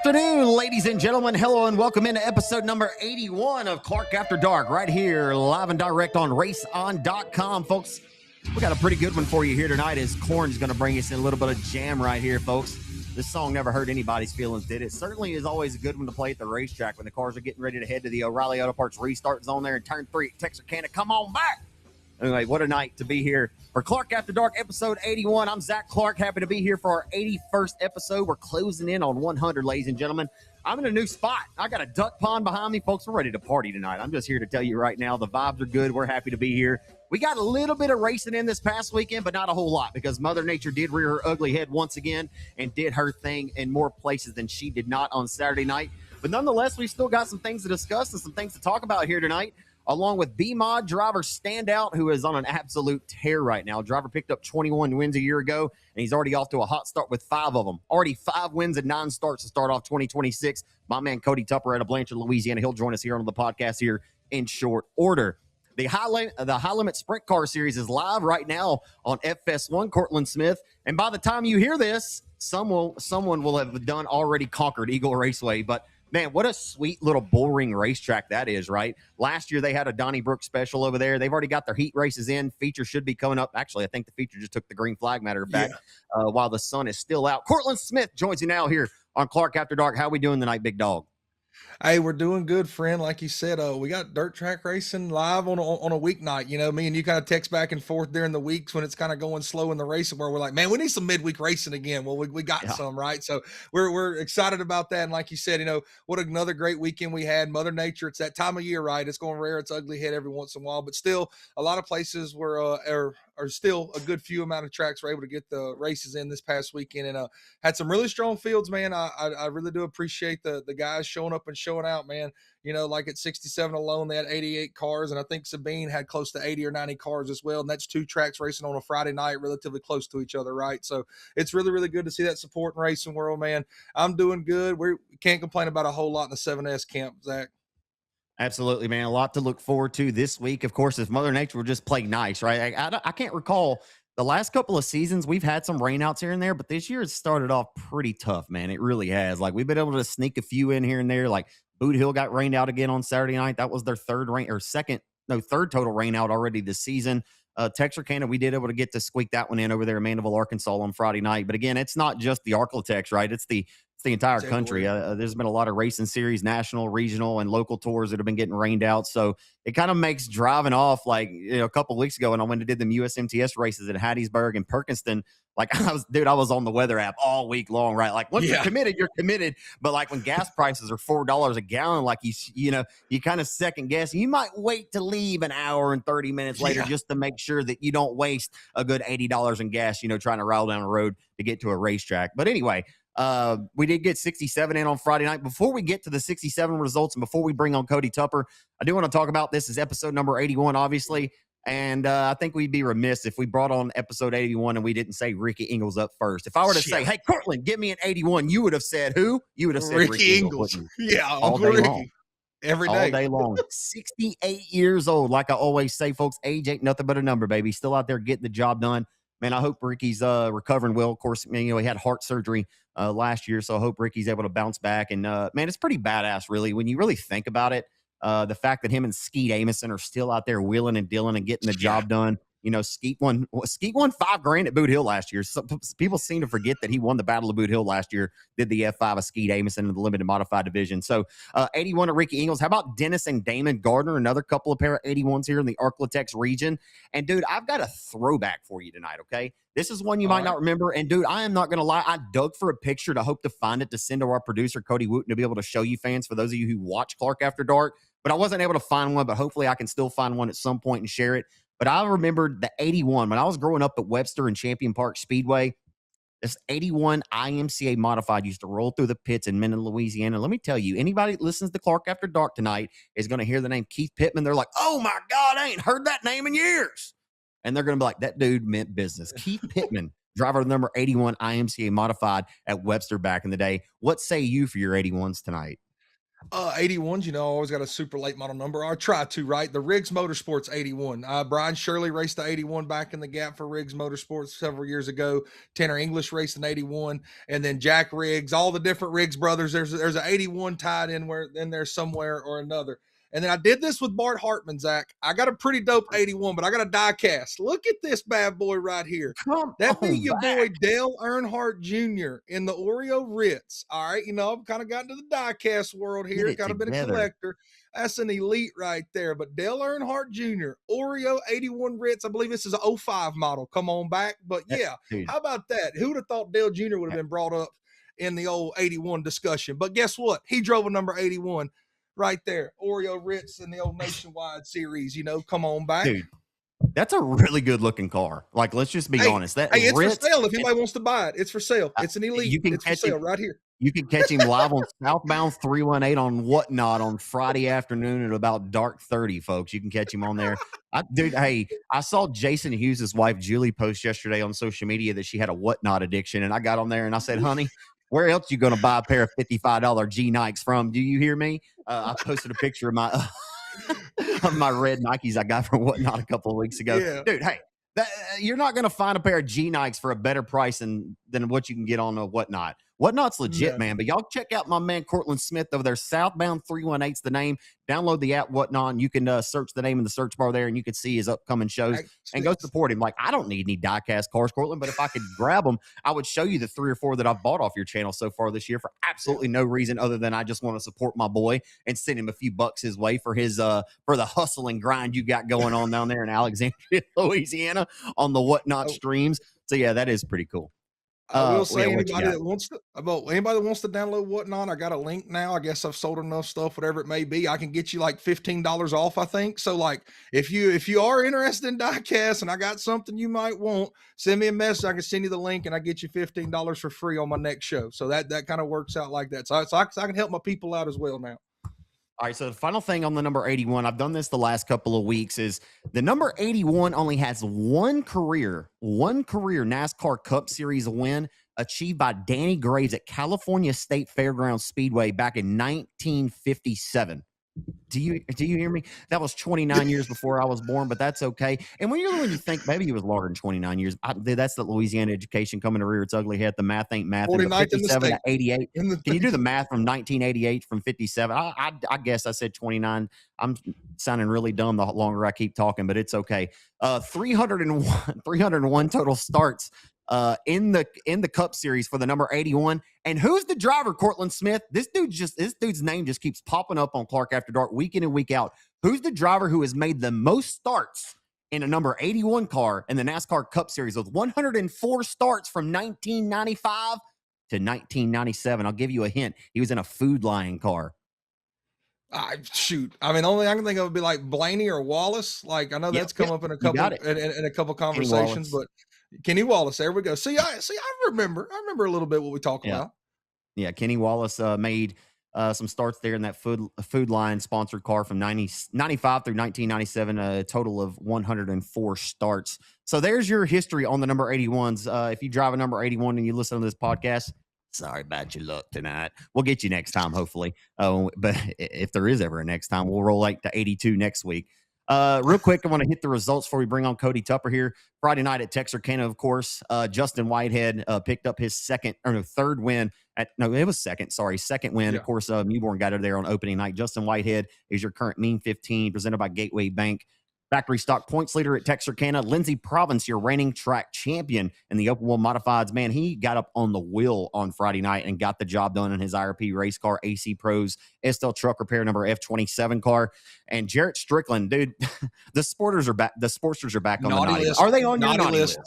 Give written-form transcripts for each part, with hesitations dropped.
afternoon, ladies and gentlemen. Hello and welcome into episode number 81 of Clark After Dark, right here, live and direct on RaceON.com, folks. We got a pretty good one for you here tonight as Corn's going to bring us in a little bit of jam right here, folks. This song never hurt anybody's feelings, did it? Certainly is always a good one to play at the racetrack when the cars are getting ready to head to the O'Reilly Auto Parts restart zone there in turn 3 at Texarkana. Come on back. Anyway, what a night to be here for Clark After Dark, episode 81. I'm Zach Clark, happy to be here for our 81st episode. We're closing in on 100, ladies and gentlemen. I'm in a new spot. I got a duck pond behind me. Folks, we're ready to party tonight. I'm just here to tell you right now, the vibes are good. We're happy to be here. We got a little bit of racing in this past weekend, but not a whole lot because Mother Nature did rear her ugly head once again and did her thing in more places than she did not on Saturday night. But nonetheless, we still got some things to discuss and some things to talk about here tonight, along with B-Mod driver Standout, who is on an absolute tear right now. Driver picked up 21 wins a year ago, and he's already off to a hot start with 5 of them. Already 5 wins and 9 starts to start off 2026. My man Coty Tupper out of Blanchard, Louisiana. He'll join us here on the podcast here in short order. The High Limit Sprint Car Series is live right now on FS1, Cortland Smith. And by the time you hear this, someone will have already conquered Eagle Raceway. But man, what a sweet little bullring racetrack that is, right? Last year, they had a Donnybrook special over there. They've already got their heat races in. Feature should be coming up. Actually, I think the feature just took the green flag, matter of fact, while the sun is still out. Cortland Smith joins you now here on Clark After Dark. How we doing tonight, big dog? Hey, we're doing good, friend. Like you said, we got dirt track racing live on a weeknight. You know, me and you kind of text back and forth during the weeks when it's kind of going slow in the racing, where we're like, man, we need some midweek racing again. Well, we got some, right? So we're excited about that. And like you said, you know, what another great weekend we had. Mother Nature, it's that time of year, right? It's going to rear its ugly head every once in a while, but still, a lot of places were are still a good few amount of tracks were able to get the races in this past weekend, and had some really strong fields, man. I really do appreciate the guys showing up and showing out, man. You know, like at 67 alone, they had 88 cars, and I think Sabine had close to 80 or 90 cars as well. And that's 2 tracks racing on a Friday night, relatively close to each other, right? So it's really, really good to see that support in racing world, man. I'm doing good. We can't complain about a whole lot in the 7S camp, Zach. Absolutely, man. A lot to look forward to this week. Of course, if Mother Nature will just play nice, right? I can't recall the last couple of seasons. We've had some rainouts here and there, but this year it started off pretty tough, man. It really has. Like, we've been able to sneak a few in here and there. Like, Boot Hill got rained out again on Saturday night. That was their third total rain out already this season. Texarkana, we did able to get to squeak that one in over there in Mandeville, Arkansas on Friday night. But again, it's not just the Arklatex, right? It's the entire country. There's been a lot of racing series, national, regional, and local tours that have been getting rained out. So it kind of makes driving off, like, you know, a couple of weeks ago when I went and did them USMTS races at Hattiesburg and Perkinston. Like, I was on the weather app all week long, right? Like, once you're committed. But like when gas prices are $4 a gallon, like you kind of second guess. You might wait to leave an hour and 30 minutes later just to make sure that you don't waste a good $80 in gas, you know, trying to ride down the road to get to a racetrack. But anyway, we did get 67 in on Friday night. Before we get to the 67 results and before we bring on Coty Tupper, I do want to talk about this. Is episode number 81, obviously. And I think we'd be remiss if we brought on episode 81 and we didn't say Ricky Ingles up first. If I were to say, hey, Cortland, give me an 81, you would have said who? You would have said Ricky Ingles. Yeah, all day long. Every day. All day long. 68 years old. Like I always say, folks, age ain't nothing but a number, baby. Still out there getting the job done. Man, I hope Ricky's recovering well. Of course, man, you know, he had heart surgery last year, so I hope Ricky's able to bounce back. And, man, it's pretty badass, really, when you really think about it. The fact that him and Skeet Amison are still out there wheeling and dealing and getting the job done. You know, Skeet won $5,000 at Boot Hill last year. Some people seem to forget that he won the Battle of Boot Hill last year, did the F5 of Skeet Amison in the limited modified division. So 81 of Ricky Ingles. How about Dennis and Damon Gardner? Another couple of pair of 81s here in the Arklatex region. And dude, I've got a throwback for you tonight. Okay. This is one you might not remember. And dude, I am not going to lie. I dug for a picture to hope to find it to send to our producer, Cody Wooten, to be able to show you fans, for those of you who watch Clark After Dark. But I wasn't able to find one, but hopefully I can still find one at some point and share it. But I remembered the 81 when I was growing up at Webster and Champion Park Speedway. This 81 IMCA modified used to roll through the pits in Minden, Louisiana. Let me tell you, anybody that listens to Clark After Dark tonight is going to hear the name Keith Pittman. They're like, oh my God, I ain't heard that name in years. And they're going to be like, that dude meant business. Keith Pittman, driver number 81 IMCA modified at Webster back in the day. What say you for your 81s tonight? 81s, I always got a super late model number. I try to, right? The Riggs Motorsports 81. Brian Shirley raced the 81 back in the gap for Riggs Motorsports several years ago. Tanner English raced an 81, and then Jack Riggs, all the different Riggs brothers. There's an 81 tied in there somewhere or another. And then I did this with Bart Hartman, Zach. I got a pretty dope 81, but I got a die cast. Look at this bad boy right here. That be your boy Dale Earnhardt Jr. in the Oreo Ritz. All right, I've kind of gotten to the die cast world here. Kind of been a collector. That's an elite right there. But Dale Earnhardt Jr., Oreo 81 Ritz. I believe this is an 05 model. Come on back. But yeah, how about that? Who would have thought Dale Jr. would have been brought up in the old 81 discussion? But guess what? He drove a number 81. Right there, Oreo Ritz in the old Nationwide series, come on back. Dude, that's a really good looking car. Like, let's just be honest. It's Ritz, for sale if anybody wants to buy it. It's for sale. It's an elite. It's for sale right here. You can catch him live on Southbound 318 on Whatnot on Friday afternoon at about dark 30, folks. You can catch him on there. Dude, hey, I saw Jason Hughes' wife, Julie, post yesterday on social media that she had a Whatnot addiction. And I got on there and I said, honey, where else you going to buy a pair of $55 G Nikes from? Do you hear me? I posted a picture of my of my red Nikes I got from Whatnot a couple of weeks ago. Yeah. Dude, hey, you're not going to find a pair of G Nikes for a better price than what you can get on a Whatnot. Whatnot's legit, man. But y'all check out my man Cortland Smith over there. Southbound 318's the name. Download the app Whatnot. You can search the name in the search bar there, and you can see his upcoming shows and go support him. Like, I don't need any die-cast cars, Cortland, but if I could grab them, I would show you the 3 or 4 that I've bought off your channel so far this year for absolutely no reason other than I just want to support my boy and send him a few bucks his way for his for the hustle and grind you got going on down there in Alexandria, Louisiana on the Whatnot streams. So yeah, that is pretty cool. I will say anybody that wants to download Whatnot, I got a link now. I guess I've sold enough stuff, whatever it may be. I can get you like $15 off, I think. So like if you are interested in diecast and I got something you might want, send me a message. I can send you the link and I get you $15 for free on my next show. So that kind of works out like that. So I can help my people out as well now. All right, so the final thing on the number 81, I've done this the last couple of weeks, is the number 81 only has one career NASCAR Cup Series win achieved by Danny Graves at California State Fairgrounds Speedway back in 1957. Do you hear me? That was 29 years before I was born, but that's okay. And when you think maybe he was longer than 29 years, that's the Louisiana education coming to rear its ugly head. The math ain't math. 57 to 88. Can you do the math from 1988 from 57? I guess I said 29. I'm sounding really dumb the longer I keep talking, but it's okay. 301 total starts in the Cup Series for the number 81. And who's the driver, Cortland Smith? This dude's name just keeps popping up on Clark After Dark week in and week out. Who's the driver who has made the most starts in a number 81 car in the NASCAR Cup Series with 104 starts from 1995 to 1997? I'll give you a hint. He was in a Food Lion car. Shoot. I mean, the only I can think of would be like Blaney or Wallace. Like I know that's come up in a couple in a couple conversations, but Kenny Wallace. There we go. See, I remember a little bit what we talk about. Yeah, Kenny Wallace made some starts there in that Food Lion sponsored car from 95 through 1997, a total of 104 starts. So there's your history on the number 81s. If you drive a number 81 and you listen to this podcast, sorry about your luck tonight. We'll get you next time, hopefully. But if there is ever a next time, we'll roll like to 82 next week. Real quick, I want to hit the results before we bring on Coty Tupper here. Friday night at Texarkana, of course, Justin Whitehead picked up his second win. Second win. Yeah. Of course, Newborn got it there on opening night. Justin Whitehead is your current Mean 15, presented by Gateway Bank. Factory stock points leader at Texarkana, Lindsey Province, your reigning track champion in the open wheel modifieds. Man, he got up on the wheel on Friday night and got the job done in his IRP race car, AC Pros, Estelle Truck Repair number F27 car. And Jarrett Strickland, dude, the Sportsters are back. The Sportsters are back on the naughty list. Are they on your naughty list?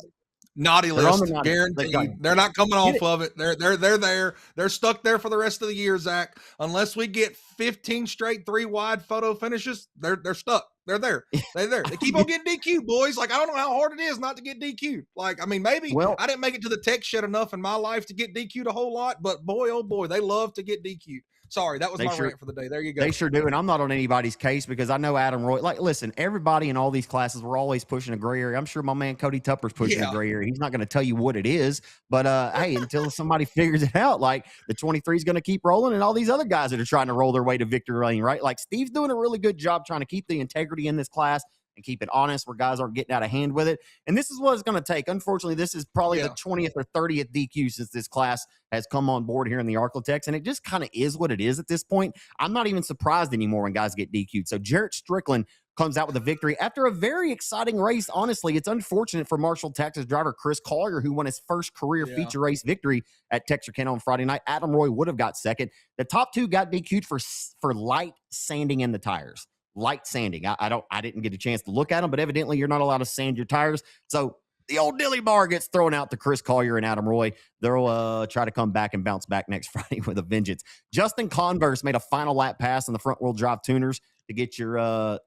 Naughty list, guaranteed. They're not coming off of it. They're there. They're stuck there for the rest of the year, Zach. Unless we get 15 straight 3-wide photo finishes, they're stuck. They're there. They're there. They keep on getting DQ'd, boys. Like, I don't know how hard it is not to get DQ'd. Like, I mean, maybe I didn't make it to the tech shed enough in my life to get DQ'd a whole lot, but boy, oh boy, they love to get DQ'd. Sorry, that was They my sure rant for the day. There you go. They sure do, and I'm not on anybody's case because I know Adam Roy. Like, listen, everybody in all these classes, we're always pushing a gray area. I'm sure my man Coty Tupper's pushing a gray area. He's not going to tell you what it is, but hey, until somebody figures it out, like the 23 is going to keep rolling, and all these other guys that are trying to roll their way to victory lane, right? Like Steve's doing a really good job trying to keep the integrity in this class and keep it honest where guys aren't getting out of hand with it. And this is what it's going to take. Unfortunately, this is probably the 20th or 30th DQ since this class has come on board here in the Arklatex, and it just kind of is what it is at this point. I'm not even surprised anymore when guys get DQ'd. So Jarrett Strickland comes out with a victory after a very exciting race. Honestly, it's unfortunate for Marshall, Texas driver Chris Collier, who won his first career feature race victory at Texarkana on Friday night. Adam Roy would have got second. The top two got DQ'd for light sanding in the tires. Light sanding. I didn't get a chance to look at them, but evidently you're not allowed to sand your tires. So the old dilly bar gets thrown out to Chris Collier and Adam Roy. They'll try to come back and bounce back next Friday with a vengeance. Justin Converse made a final lap pass on the front wheel drive tuners to get the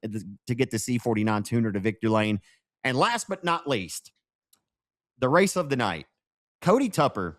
C49 tuner to victory lane. And last but not least, the race of the night. Coty Tupper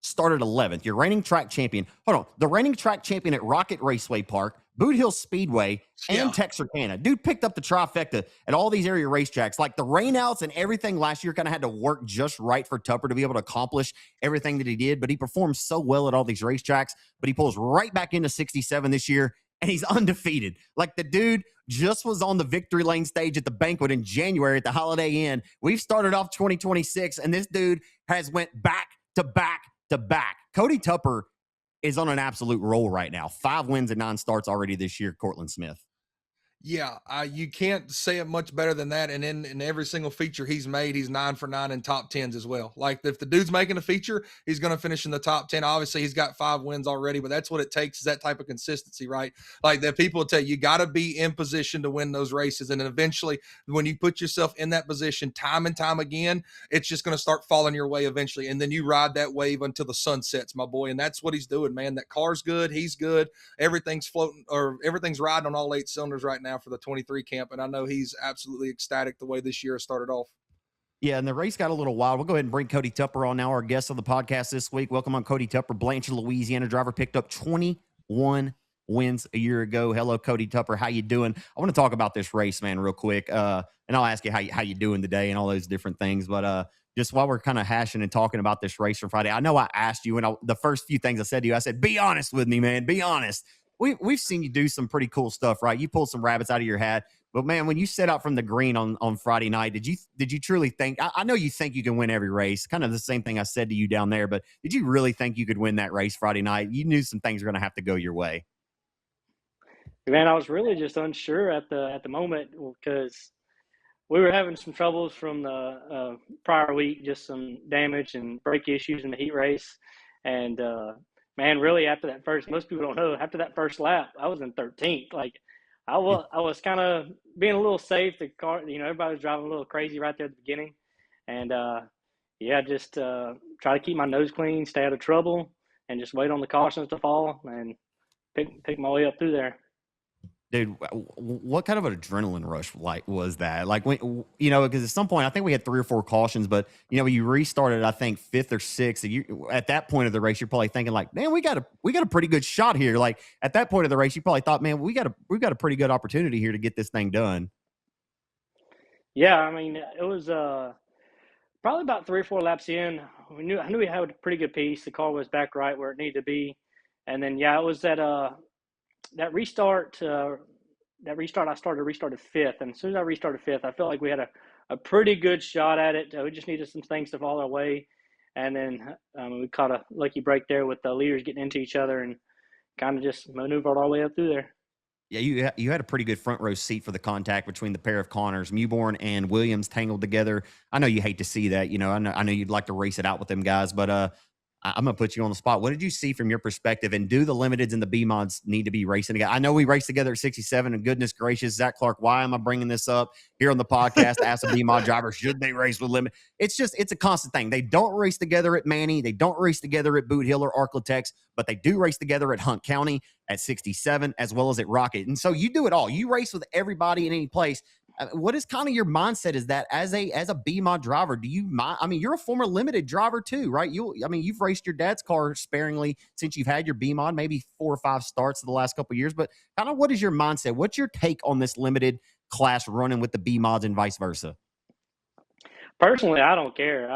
started 11th. Your reigning track champion. Hold on. The reigning track champion at Rocket Raceway Park, Boot Hill Speedway, and Texarkana. Dude picked up the trifecta at all these area racetracks. Like the rainouts and everything last year kind of had to work just right for Tupper to be able to accomplish everything that he did. But he performed so well at all these racetracks. But he pulls right back into 67 this year, and he's undefeated. Like the dude just was on the victory lane stage at the banquet in January at the Holiday Inn. We've started off 2026, and this dude has went back to back to back. Coty Tupper is on an absolute roll right now. 5 wins and 9 starts already this year, Cortland Smith. Yeah, you can't say it much better than that. And in every single feature he's made, he's 9 for 9 in top 10s as well. Like if the dude's making a feature, he's going to finish in the top 10. Obviously, he's got 5 wins already, but that's what it takes is that type of consistency, right? Like that people will tell you got to be in position to win those races. And then eventually, when you put yourself in that position time and time again, it's just going to start falling your way eventually. And then you ride that wave until the sun sets, my boy. And that's what he's doing, man. That car's good. He's good. Everything's floating or everything's riding on all 8 cylinders right now for the 23 camp, and I know he's absolutely ecstatic the way this year started off. Yeah, and the race got a little wild. We'll go ahead and bring Coty Tupper on now, our guest on the podcast this week. Welcome on, Coty Tupper, Blanchard, Louisiana driver, picked up 21 wins a year ago. Hello, Coty Tupper. How you doing? I want to talk about this race, man, real quick, and I'll ask you how you doing today and all those different things, but just while we're kind of hashing and talking about this race for Friday, I know I asked you, and the first few things I said to you, I said, be honest with me, man, be honest. We've seen you do some pretty cool stuff, right? You pulled some rabbits out of your hat. But, man, when you set out from the green on Friday night, did you truly think – I know you think you can win every race, kind of the same thing I said to you down there, but did you really think you could win that race Friday night? You knew some things were going to have to go your way. Man, I was really just unsure at the moment because we were having some troubles from the prior week, just some damage and brake issues in the heat race. And, man, really after that first – most people don't know, after that first lap, I was in 13th. Like, I was kind of being a little safe. The car, everybody was driving a little crazy right there at the beginning. And, just try to keep my nose clean, stay out of trouble, and just wait on the cautions to fall and pick my way up through there. Dude, what kind of an adrenaline rush was that? Like when because at some point I think we had 3 or 4 cautions, but you restarted I think 5th or 6th. At that point of the race, you're probably thinking like, man, we got a pretty good shot here. Like at that point of the race, you probably thought, man, we've got a pretty good opportunity here to get this thing done. Yeah, I mean, it was probably about 3 or 4 laps in. I knew we had a pretty good piece. The car was back right where it needed to be, and then it was that restart. I restarted 5th, and as soon as I restarted 5th, I felt like we had a pretty good shot at it. We just needed some things to fall our way, and then we caught a lucky break there with the leaders getting into each other and kind of just maneuvered our way up through there. Yeah, you had a pretty good front row seat for the contact between the pair of Connors. Mewborn and Williams tangled together. I know you hate to see that. I know you'd like to race it out with them guys, but I'm going to put you on the spot. What did you see from your perspective? And do the limiteds and the B-mods need to be racing together? I know we raced together at 67, and goodness gracious, Zach Clark, why am I bringing this up here on the podcast? Ask a B-mod driver, should they race with limit? It's a constant thing. They don't race together at Manny. They don't race together at Boot Hill or Arklatex, but they do race together at Hunt County, at 67, as well as at Rocket. And so you do it all. You race with everybody in any place. What is kind of your mindset is that as a B mod driver, do you mind? I mean, you're a former limited driver too, right? You've raced your dad's car sparingly since you've had your B mod, maybe 4 or 5 starts in the last couple of years, but kind of what is your mindset? What's your take on this limited class running with the B mods and vice versa? Personally, I don't care.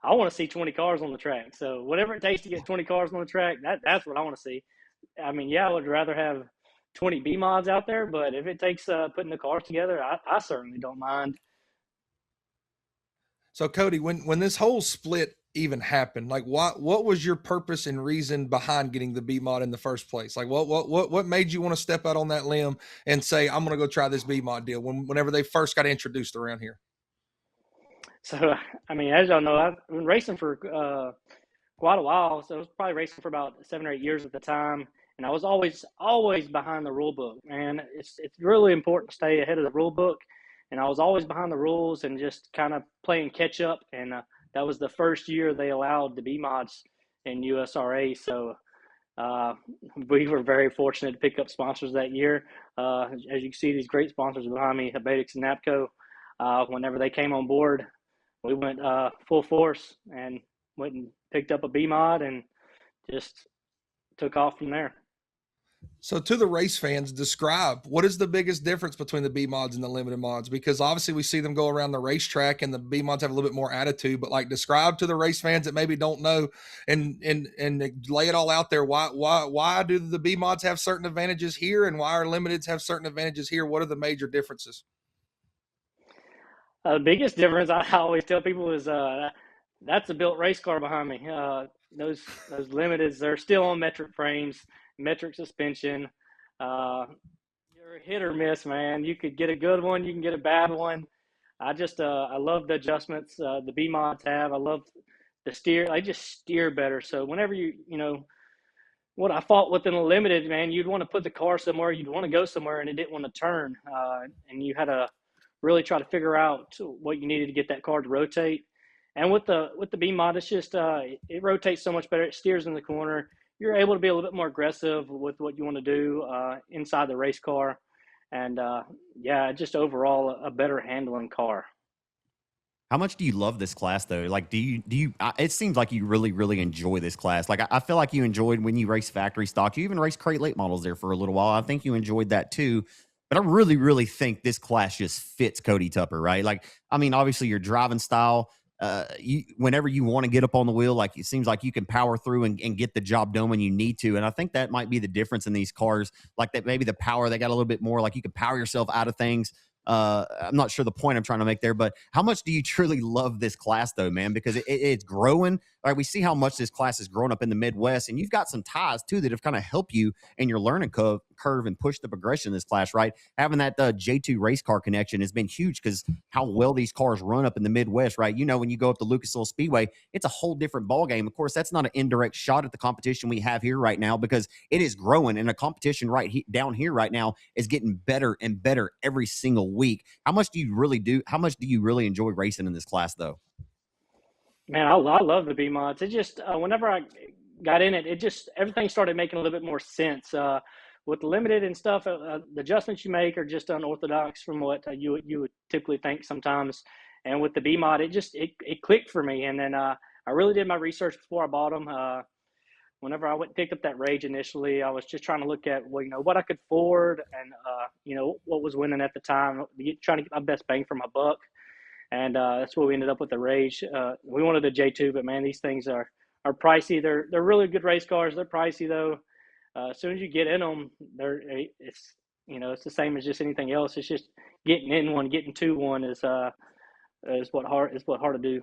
I want to see 20 cars on the track. So whatever it takes to get 20 cars on the track, that's what I want to see. I mean, yeah, I would rather have 20 B mods out there, but if it takes putting the cars together, I certainly don't mind. So Coty, when this whole split even happened, like what was your purpose and reason behind getting the B mod in the first place? Like what made you want to step out on that limb and say, I'm gonna go try this B mod deal whenever they first got introduced around here? So, I mean, as y'all know, I've been racing for quite a while. So I was probably racing for about 7 or 8 years at the time. And I was always behind the rule book, man. It's really important to stay ahead of the rule book. And I was always behind the rules and just kind of playing catch up. And that was the first year they allowed the B mods in USRA. So we were very fortunate to pick up sponsors that year. As you can see, these great sponsors behind me, Habetix and Napco. Whenever they came on board, we went full force and went and picked up a B mod and just took off from there. So to the race fans, describe what is the biggest difference between the B mods and the limited mods? Because obviously we see them go around the racetrack and the B mods have a little bit more attitude, but like describe to the race fans that maybe don't know and lay it all out there. Why do the B mods have certain advantages here and why are limiteds have certain advantages here? What are the major differences? The biggest difference I always tell people is that's a built race car behind me. Those limiteds, they're still on metric frames, metric suspension. You're hit or miss, man. You could get a good one, you can get a bad one. I love the adjustments the B mods have. I love the steer. They just steer better. So whenever what I fought with in the limited, man, you'd want to put the car somewhere, you'd want to go somewhere, and it didn't want to turn, and you had to really try to figure out what you needed to get that car to rotate. And with the B mod, it's just it rotates so much better. It steers in the corner. You're able to be a little bit more aggressive with what you want to do inside the race car, and yeah, just overall a better handling car. How much do you love this class though? Like, do you, it seems like you really, really enjoy this class. Like, I feel like you enjoyed when you race factory stock. You even raced crate late models there for a little while. I think you enjoyed that too. But I really, really think this class just fits Coty Tupper, right? Like, I mean, obviously your driving style, whenever you want to get up on the wheel, like it seems like you can power through and get the job done when you need to. And I think that might be the difference in these cars. Like that, maybe the power, they got a little bit more, like you can power yourself out of things. I'm not sure the point I'm trying to make there, but how much do you truly love this class though, man? Because it's growing. Right, we see how much this class has grown up in the Midwest, and you've got some ties too that have kind of helped you in your learning curve and push the progression in this class. Right, having that J2 race car connection has been huge because how well these cars run up in the Midwest. Right, you know, when you go up to Lucas Oil Speedway, it's a whole different ball game. Of course, that's not an indirect shot at the competition we have here right now because it is growing, and the competition down here right now is getting better and better every single week. How much do you really enjoy racing in this class though? Man, I love the B mods. It just whenever I got in it, it just everything started making a little bit more sense. With the limited and stuff, the adjustments you make are just unorthodox from what you would typically think sometimes. And with the B mod, it clicked for me. And then I really did my research before I bought them. Whenever I went and picked up that Rage initially, I was just trying to look at what I could afford and what was winning at the time, trying to get my best bang for my buck. And that's what we ended up with the Rage. We wanted the J2, but man, these things are pricey. They're really good race cars. They're pricey though. As soon as you get in them, it's the same as just anything else. It's just getting in one, getting to one is what hard to do.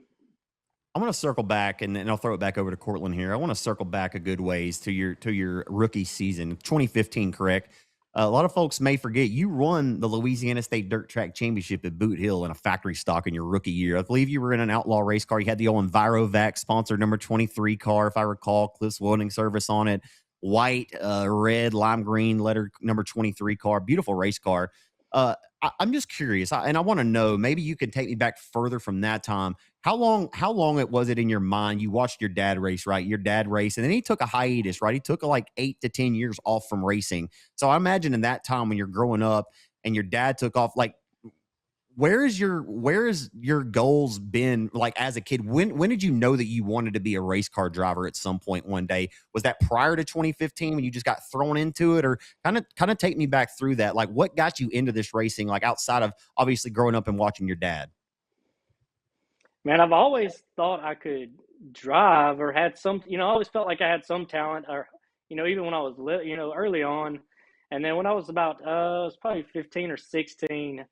I'm going to circle back and I'll throw it back over to Cortland here. I want to circle back a good ways to your rookie season, 2015, correct? A lot of folks may forget you won the Louisiana State Dirt Track Championship at Boot Hill in a factory stock in your rookie year. I believe you were in an outlaw race car. You had the old EnviroVac sponsored number 23 car, if I recall, Cliff's Welding Service on it, white, red, lime green letter number 23 car, beautiful race car. I'm just curious, and I want to know, maybe you can take me back further from that time. How long it was it in your mind? You watched your dad race, right? Your dad race, and then he took a hiatus, right? He took like 8 to 10 years off from racing. So I imagine in that time when you're growing up and your dad took off, like where's your goals been like as a kid? When did you know that you wanted to be a race car driver at some point one day? Was that prior to 2015 when you just got thrown into it, or kind of take me back through that? Like, what got you into this racing, like outside of obviously growing up and watching your dad? Man, I've always thought I could drive or had some, I always felt like I had some talent or, even when I was, early on. And then when I was about, I was probably 15 or 16,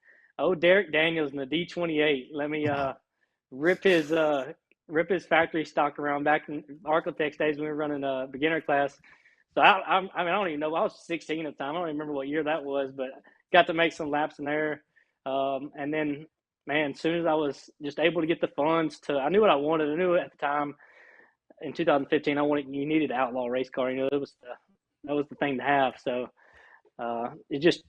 Derek Daniels in the D28 let me rip his rip his factory stock around back in Architects days when we were running a beginner class. So I mean, I don't even know. I was 16 at the time. I don't even remember what year that was, but got to make some laps in there. And then, man, as soon as I was just able to get the funds I knew what I wanted. I knew at the time in 2015, you needed an outlaw race car. That was the thing to have. So it just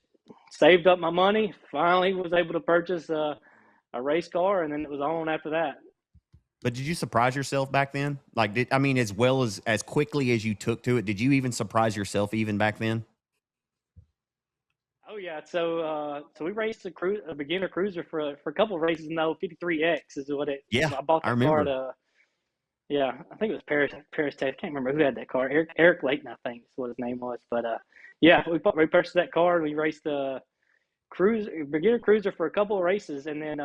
saved up my money. Finally, was able to purchase a race car, and then it was on after that. But did you surprise yourself back then? Like, as well as quickly as you took to it, did you even surprise yourself even back then? Oh yeah, so we raced a beginner cruiser for a couple of races. No, 53X is what it. Yeah, I bought that car at yeah, I think it was Paris, Texas. I can't remember who had that car. Eric Layton, I think is what his name was. But yeah, we purchased that car and we raced the beginner cruiser for a couple of races, and then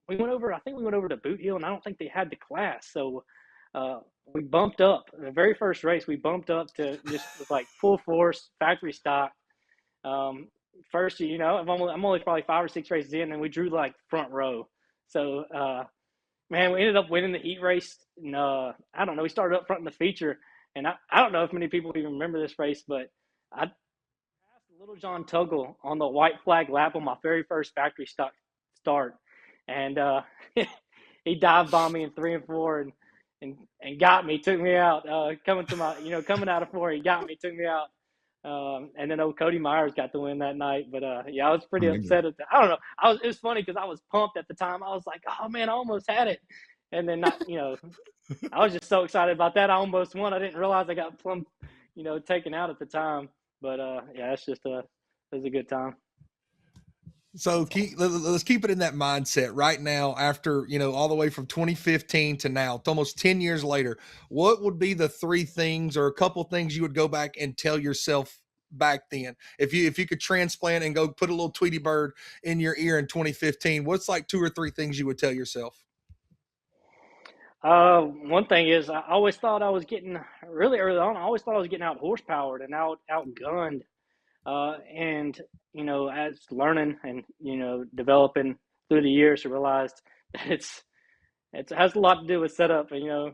we went over. I think we went over to Boot Hill, and I don't think they had the class, so we bumped up. The very first race, we bumped up to just like full force factory stock. First, I'm only probably 5 or 6 races in, and we drew like front row. So, man, we ended up winning the heat race. And, I don't know. We started up front in the feature, and I don't know if many people even remember this race, but I passed Little John Tuggle on the white flag lap on my very first factory stock start, and he dive bombed me in 3 and 4, and got me, took me out. Coming out of 4, he got me, took me out. And then old Cody Myers got the win that night. But yeah, I was pretty upset at that. I don't know. It was funny because I was pumped at the time. I was like, oh man, I almost had it. And then I was just so excited about that. I almost won. I didn't realize I got taken out at the time. But yeah, it was a good time. So let's keep it in that mindset right now. After all the way from 2015 to now, it's almost 10 years later. What would be the 3 things or a couple things you would go back and tell yourself back then? If you could transplant and go put a little Tweety Bird in your ear in 2015, what's like 2 or 3 things you would tell yourself? One thing is I always thought I was getting really early on. I always thought I was getting out horsepowered and outgunned. And as learning and developing through the years, I realized that it has a lot to do with setup. And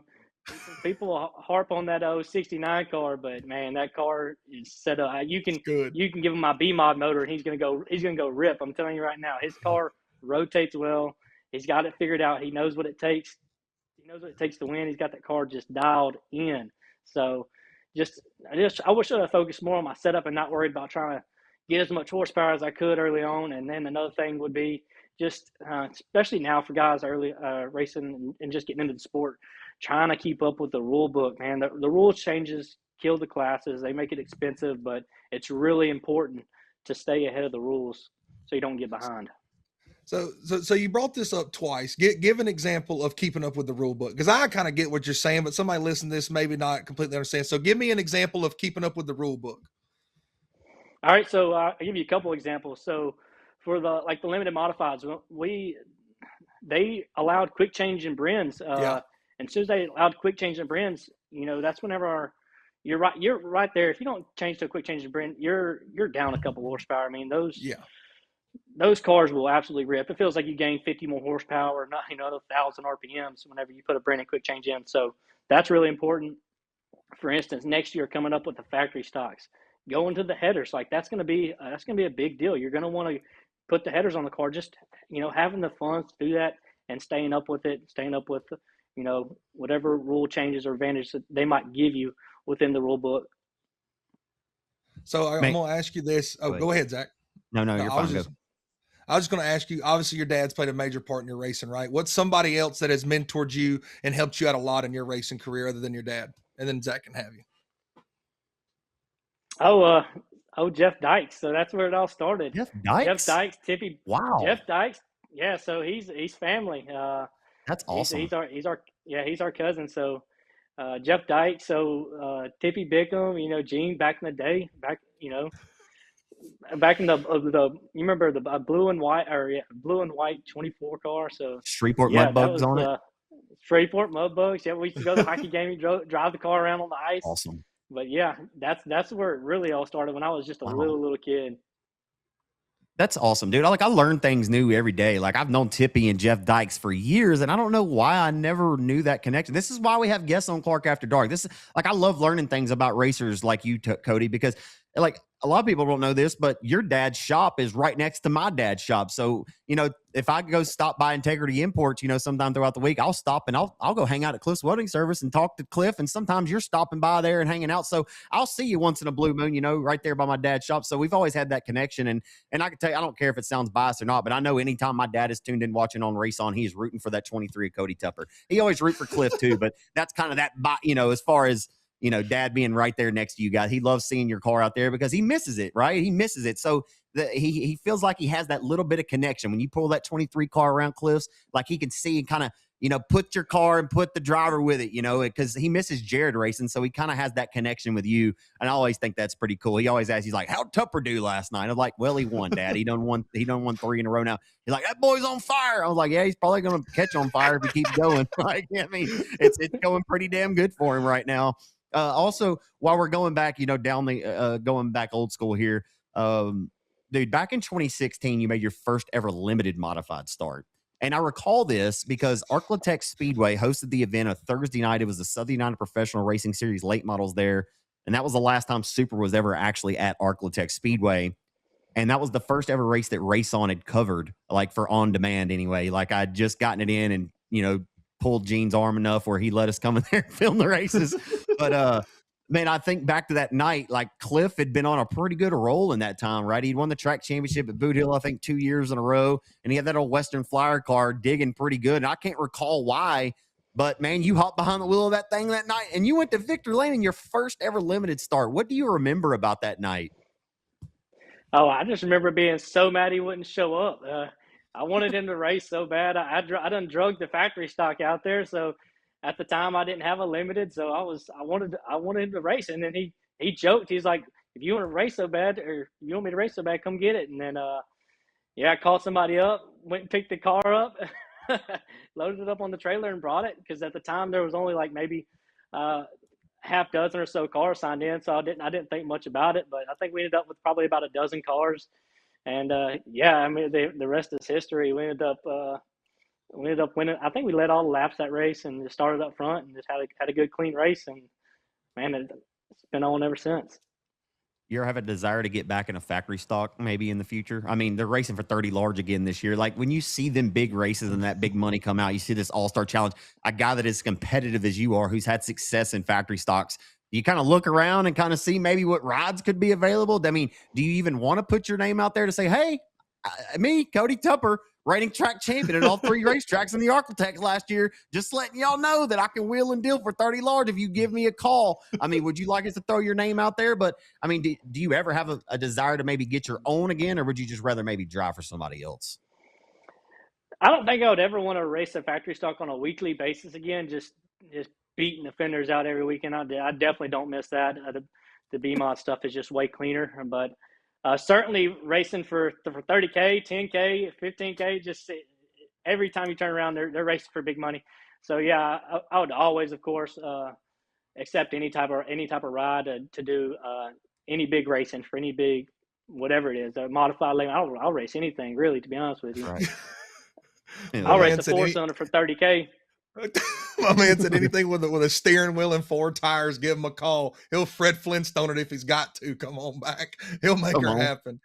people harp on that 69 car, but man, that car is set up. You can give him my B mod motor, and he's gonna go rip. I'm telling you right now, his car rotates well. He's got it figured out. He knows what it takes. He knows what it takes to win. He's got that car just dialed in. So. I wish I focused more on my setup and not worried about trying to get as much horsepower as I could early on. And then another thing would be just, especially now for guys early racing and just getting into the sport, trying to keep up with the rule book, man. The rules changes kill the classes. They make it expensive, but it's really important to stay ahead of the rules so you don't get behind. So you brought this up twice. Give an example of keeping up with the rule book, because I kind of get what you're saying, but somebody listening to this maybe not completely understand. So give me an example of keeping up with the rule book. All right, so I'll give you a couple examples. So for the limited modifieds, they allowed quick change in Brins. And as soon as they allowed quick change in Brins, that's whenever you're right there. If you don't change to a quick change in Brin, you're down a couple horsepower. I mean, those cars will absolutely rip. It feels like you gain 50 more horsepower, not 1,000 RPMs whenever you put a brand new quick change in. So that's really important. For instance, next year coming up with the factory stocks, going to the headers, that's going to be a big deal. You're going to want to put the headers on the car. Just having the funds to do that and staying up with it, whatever rule changes or advantages that they might give you within the rule book. So I'm going to ask you this. Oh, go ahead, Zach. No, you're fine. I was just going to ask you, obviously your dad's played a major part in your racing, right? What's somebody else that has mentored you and helped you out a lot in your racing career other than your dad? And then Zach can have you. Jeff Dykes. So that's where it all started. Jeff Dykes? Tippy. Wow. Jeff Dykes. Yeah, so he's family. That's He's awesome. he's our cousin. So Jeff Dyke, so Tippy Bickham, Gene back in the day, back in the you remember the blue and white, or yeah, blue and white 24 car. So Shreveport yeah, mud that bugs was on it. Shreveport Mudbugs. Yeah, we used to go to the hockey game, drive the car around on the ice. Awesome. But yeah, that's where it really all started when I was just a Wow. little kid. That's awesome, dude. I learn things new every day. Like I've known Tippy and Jeff Dykes for years, and I don't know why I never knew that connection. This is why we have guests on Clark After Dark. This is like I love learning things about racers like you, Cody, because like a lot of people don't know this, but your dad's shop is right next to my dad's shop. So if I go stop by Integrity Imports, sometime throughout the week, I'll stop and I'll go hang out at Cliff's Welding Service and talk to Cliff. And sometimes you're stopping by there and hanging out. So I'll see you once in a blue moon, right there by my dad's shop. So we've always had that connection. And I can tell you, I don't care if it sounds biased or not, but I know anytime my dad is tuned in watching on RaceON, he's rooting for that 23 of Coty Tupper. He always root for Cliff too, but that's kind of that, as far as, dad being right there next to you guys. He loves seeing your car out there because he misses it, right? He misses it. So he feels like he has that little bit of connection. When you pull that 23 car around Cliff's, like he can see and kind of, put your car and put the driver with it, because he misses Jared racing. So he kind of has that connection with you. And I always think that's pretty cool. He always asks, he's like, how'd Tupper do last night? I'm like, well, he won, Dad. He done won 3 in a row now. He's like, that boy's on fire. I was like, yeah, he's probably going to catch on fire if he keeps going. Like, I mean, it's going pretty damn good for him right now. Also, while we're going back, down the going back old school here, dude, back in 2016, you made your first ever limited modified start. And I recall this because Arklatex Speedway hosted the event a Thursday night. It was the Southern United Professional Racing Series late models there. And that was the last time Super was ever actually at Arklatex Speedway. And that was the first ever race that RaceON had covered, like for on demand anyway. Like I'd just gotten it in and, pulled Gene's arm enough where he let us come in there and film the races. But man, I think back to that night, like Cliff had been on a pretty good roll in that time, right? He'd won the track championship at Boot Hill, I think 2 years in a row. And he had that old Western Flyer car digging pretty good. And I can't recall why, but man, you hopped behind the wheel of that thing that night and you went to Victor Lane in your first ever limited start. What do you remember about that night? Oh, I just remember being so mad he wouldn't show up. I wanted him to race so bad. I done drugged the factory stock out there. So at the time I didn't have a limited. So I wanted him to race. And then he joked. He's like, if you want to race so bad, or you want me to race so bad, come get it. And then, I called somebody up, went and picked the car up, loaded it up on the trailer and brought it. Cause at the time there was only like maybe, half dozen or so cars signed in. So I didn't think much about it, but I think we ended up with probably about a dozen cars. And I mean, the rest is history. We ended up winning. I think we led all the laps that race and just started up front and just had a good clean race. And man, it's been on ever since. You ever have a desire to get back in a factory stock maybe in the future? I mean, they're racing for 30 large again this year. Like when you see them big races and that big money come out, you see this all-star challenge, a guy that is competitive as you are, who's had success in factory stocks. You kind of look around and kind of see maybe what rides could be available. I mean, do you even want to put your name out there to say, hey, me, Coty Tupper, reigning track champion at all 3 racetracks in the Arklatex last year, just letting y'all know that I can wheel and deal for 30 large if you give me a call. I mean, would you like us to throw your name out there? But I mean, do you ever have a desire to maybe get your own again, or would you just rather maybe drive for somebody else? I don't think I would ever want to race a factory stock on a weekly basis again. Just beating the fenders out every weekend. I definitely don't miss that. The B-mod stuff is just way cleaner, but certainly racing for 30K, 10K, 15K, just every time you turn around, they're racing for big money. So yeah, I would always, of course, accept any type of ride to do any big racing for any big whatever it is. A modified lane, I'll race anything really, to be honest with you. Right. I'll race a 4-cylinder for 30K. My man said anything with a steering wheel and 4 tires, give him a call. He'll Fred Flintstone it if he's got to. Come on back. He'll make her happen.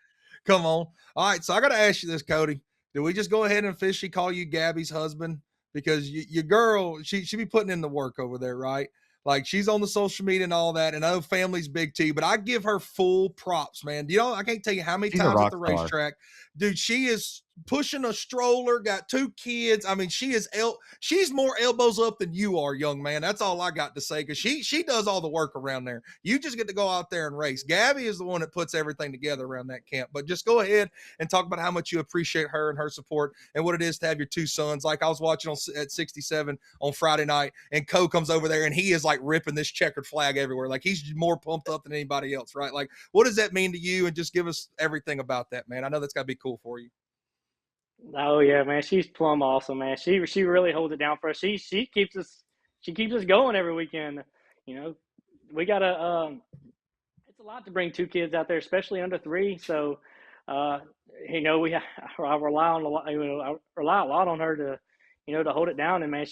Come on. All right, so I got to ask you this, Cody. Did we just go ahead and officially call you Gabby's husband? Because your girl, she be putting in the work over there, right? Like she's on the social media and all that, and I know family's big too, but I give her full props, man. I can't tell you how many times at the racetrack, dude, she is pushing a stroller, got 2 kids. I mean, she's more elbows up than you are, young man. That's all I got to say, because she does all the work around there. You just get to go out there and race. Gabby is the one that puts everything together around that camp. But just go ahead and talk about how much you appreciate her and her support and what it is to have your 2 sons. Like I was watching at 67 on Friday night, and Co comes over there and he is like ripping this checkered flag everywhere. Like he's more pumped up than anybody else, right? Like, what does that mean to you? And just give us everything about that, man. I know that's got to be cool for you. Oh yeah, man, she's plumb awesome, man. She really holds it down for us. She keeps us going every weekend. You know, we gotta it's a lot to bring 2 kids out there, especially under 3. So, you know, I rely on a lot. You know, I rely a lot on her to, you know, to hold it down. And man,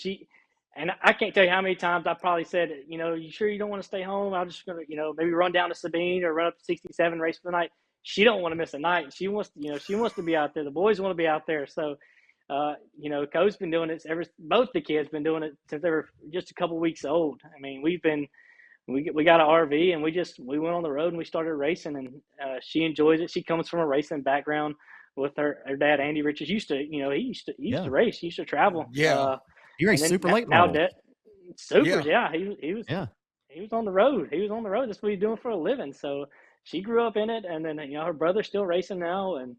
and I can't tell you how many times I probably said, you know, you sure you don't want to stay home? I'm just gonna, you know, maybe run down to Sabine or run up to 67, race for the night. She don't want to miss a night. She wants to be out there. The boys want to be out there. So, you know, Co's been doing it both the kids been doing it since they were just a couple weeks old. I mean, we got an RV and we went on the road and we started racing, and she enjoys it. She comes from a racing background with her dad, Andy Richards. He used to race. He used to travel. Yeah. You raced super late now. model. Supers, yeah. He was on the road. He was on the road. That's what he's doing for a living. So she grew up in it, and then, you know, her brother's still racing now. And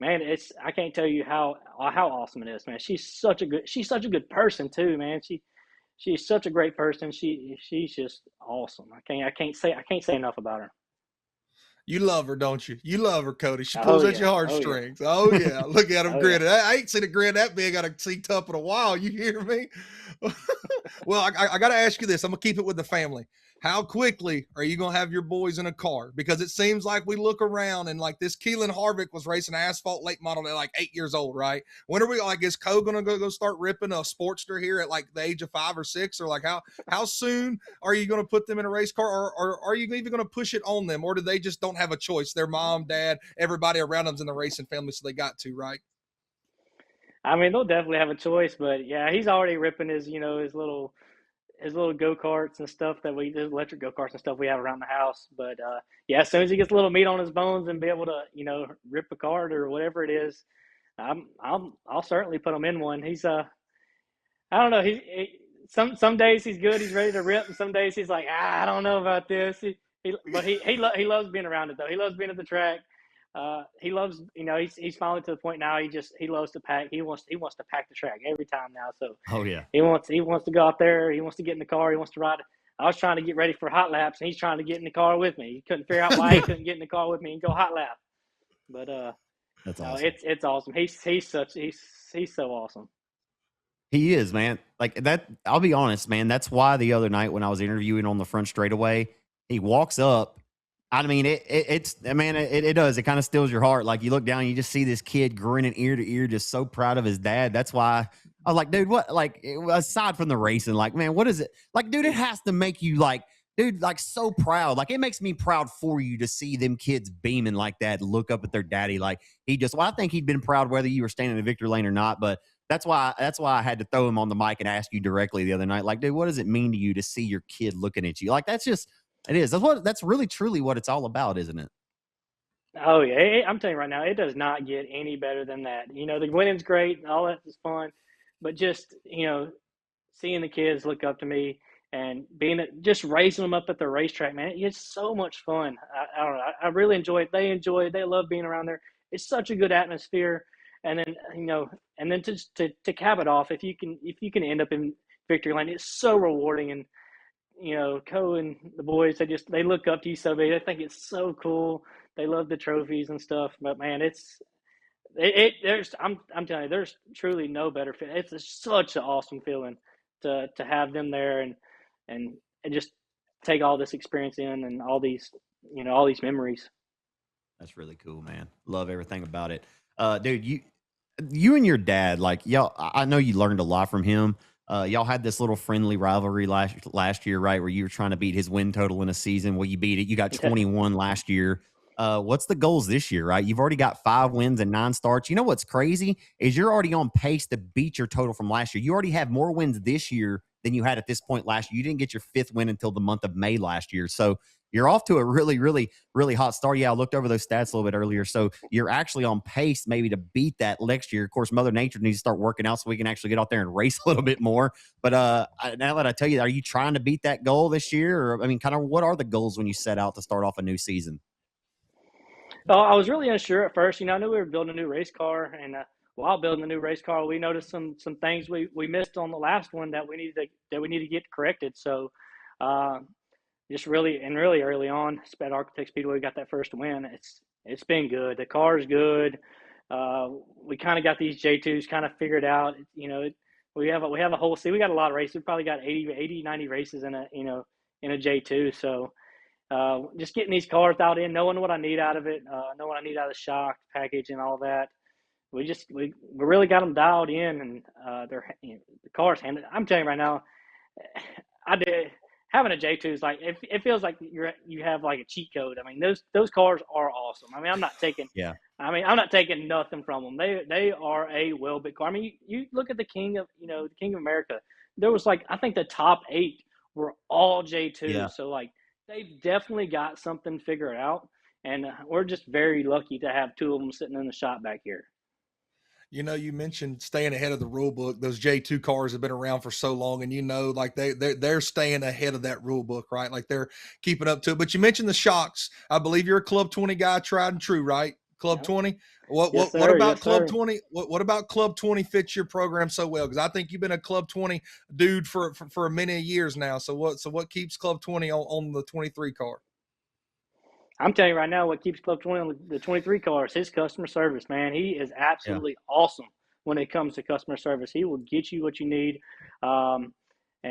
man, I can't tell you how awesome it is, man. She's such a good person too, man. She's such a great person. She's just awesome. I can't say enough about her. You love her, don't you? You love her, Coty. She pulls at your heartstrings. Oh, yeah. Look at him grinning. I ain't seen a grin that big out of C Tup in a while. You hear me? Well, I got to ask you this. I'm going to keep it with the family. How quickly are you going to have your boys in a car? Because it seems like we look around and like this Keelan Harvick was racing an asphalt late model at like 8 years old, right? When are we like, is Co going to go start ripping a Sportster here at like the age of 5 or 6? Or like how soon are you going to put them in a race car, or are you even going to push it on them? Or do they just don't have a choice? Their mom, dad, everybody around them's in the racing family, so they got to, right? I mean, they'll definitely have a choice, but yeah, he's already ripping his little go-karts and stuff his electric go-karts and stuff we have around the house. But yeah, as soon as he gets a little meat on his bones and be able to, you know, rip a cart or whatever it is, I'll certainly put him in one. He's I don't know, some days he's good, he's ready to rip, and some days he's like, I don't know about this. But he loves being around it though. He loves being at the track. He loves, you know, he's finally to the point now. He loves to pack. He wants to pack the track every time now. So he wants to go out there. He wants to get in the car. He wants to ride. I was trying to get ready for hot laps, and he's trying to get in the car with me. He couldn't figure out why he couldn't get in the car with me and go hot lap. But that's awesome. It's awesome. He's so awesome. He is, man. Like that. I'll be honest, man. That's why the other night when I was interviewing on the front straightaway, he walks up. I mean, it does. It kind of steals your heart. Like you look down, and you just see this kid grinning ear to ear, just so proud of his dad. That's why I was like, dude, what? Like, aside from the racing, like, man, what is it? Like, dude, it has to make you like, dude, like so proud. Like, it makes me proud for you to see them kids beaming like that, look up at their daddy. Like I think he'd been proud whether you were standing in the victory lane or not. But that's why I had to throw him on the mic and ask you directly the other night. Like, dude, what does it mean to you to see your kid looking at you? Like, it is. That's really truly what it's all about, isn't it? Oh yeah, I'm telling you right now, it does not get any better than that. You know, the winning's great, all that is fun, but just, you know, seeing the kids look up to me and just racing them up at the racetrack, man, it's so much fun. I don't know, I really enjoy it. They enjoy it. They love being around there. It's such a good atmosphere. And then, you know, and then to cap it off, if you can end up in victory lane, it's so rewarding. And you know, Co and the boys, they look up to you so big. They think it's so cool. They love the trophies and stuff. But man, I'm telling you, there's truly no better fit. It's such an awesome feeling to have them there and just take all this experience in and all these memories. That's really cool, man. Love everything about it. Dude, you and your dad, like y'all, I know you learned a lot from him. Y'all had this little friendly rivalry last year, right? Where you were trying to beat his win total in a season. Well, you beat it. You got 21 last year. What's the goals this year, right? You've already got 5 wins and 9 starts. You know what's crazy is you're already on pace to beat your total from last year. You already have more wins this year than you had at this point last year. You didn't get your 5th win until the month of May last year. So you're off to a really, really, really hot start. Yeah, I looked over those stats a little bit earlier. So you're actually on pace maybe to beat that next year. Of course, Mother Nature needs to start working out so we can actually get out there and race a little bit more. But now that I tell you, are you trying to beat that goal this year? Or, I mean, kind of what are the goals when you set out to start off a new season? I was really unsure at first. I knew we were building a new race car, and while building the new race car, we noticed some things we missed on the last one that we need to get corrected. So, just really early on, at Architect Speedway, we got that first win. It's been good. The car is good. We kind of got these J2s kind of figured out. We have a whole we got a lot of races. We probably got 80, 90 races in a J2. So. Just getting these cars out in, knowing what I need out of it, knowing what I need out of the shock package and all that. We really got them dialed in, and the cars handled. I'm telling you right now, having a J2 is like it feels like you have like a cheat code. I mean, those cars are awesome. I mean, I'm not taking nothing from them. They are a well-built car. I mean, you look at the King of America. There was I think the top 8 were all J2. Yeah. So they've definitely got something figured out, and we're just very lucky to have 2 of them sitting in the shop back here. You mentioned staying ahead of the rule book. Those J2 cars have been around for so long, and they're staying ahead of that rule book, right? Like they're keeping up to it. But you mentioned the shocks. I believe you're a Club 20 guy, tried and true, right? Club 20. What about Club 20? What about Club 20 fits your program so well? Because I think you've been a Club 20 dude for many years now. So what keeps Club 20 on the 23 car? I'm telling you right now, what keeps Club 20 on the 23 car is his customer service, man. He is absolutely awesome when it comes to customer service. He will get you what you need, and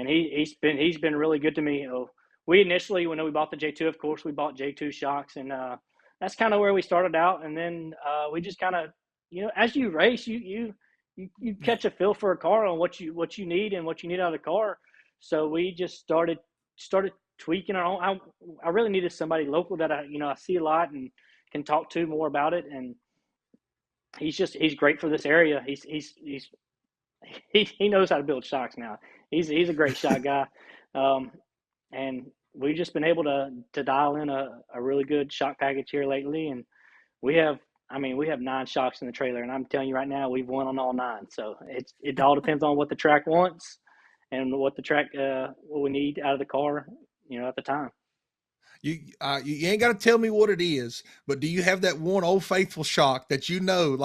he's been really good to me. We initially, when we bought the J2, of course, we bought J2 shocks, and that's kind of where we started out. And then we just kind of, as you race, you catch a feel for a car on what you need and what you need out of the car. So we just started tweaking our own. I really needed somebody local that I see a lot and can talk to more about it. And he's great for this area. He knows how to build shocks now. He's a great shock guy. And we've just been able to dial in a really good shock package here lately. And we have 9 shocks in the trailer, and I'm telling you right now, we've won on all 9. So it all depends on what the track wants and what the track, what we need out of the car, at the time. You ain't got to tell me what it is, but do you have that one old faithful shock that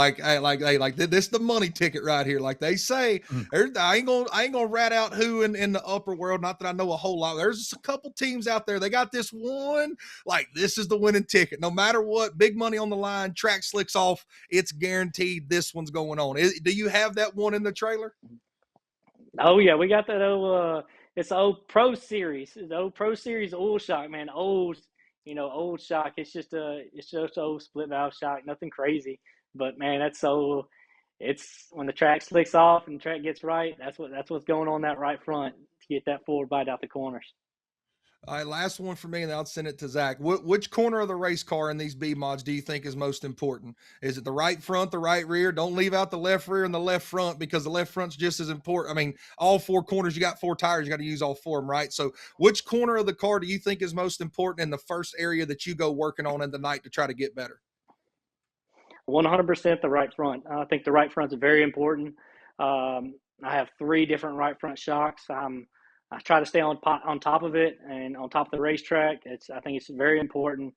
like this the money ticket right here? Like they say, I ain't gonna rat out who in the upper world. Not that I know a whole lot. There's a couple teams out there. They got this one. Like this is the winning ticket. No matter what, big money on the line. Track slicks off. It's guaranteed. This one's going on. Do you have that one in the trailer? Oh yeah, we got that old. It's the old Pro Series. The old Pro Series oil shock, man. Old shock. It's just old split valve shock. Nothing crazy, but man, it's when the track slicks off and the track gets right. That's what's going on that right front to get that forward bite out the corners. All right, last one for me, and I'll send it to Zach. Which corner of the race car in these B mods do you think is most important? Is it the right front, the right rear? Don't leave out the left rear and the left front, because the left front's just as important. I mean, all 4 corners, you got 4 tires, you got to use all 4 of them, right? So which corner of the car do you think is most important in the first area that you go working on in the night to try to get better? 100% the right front. I think the right front's very important. I have 3 different right front shocks. I try to stay on top of it and on top of the racetrack. I think it's very important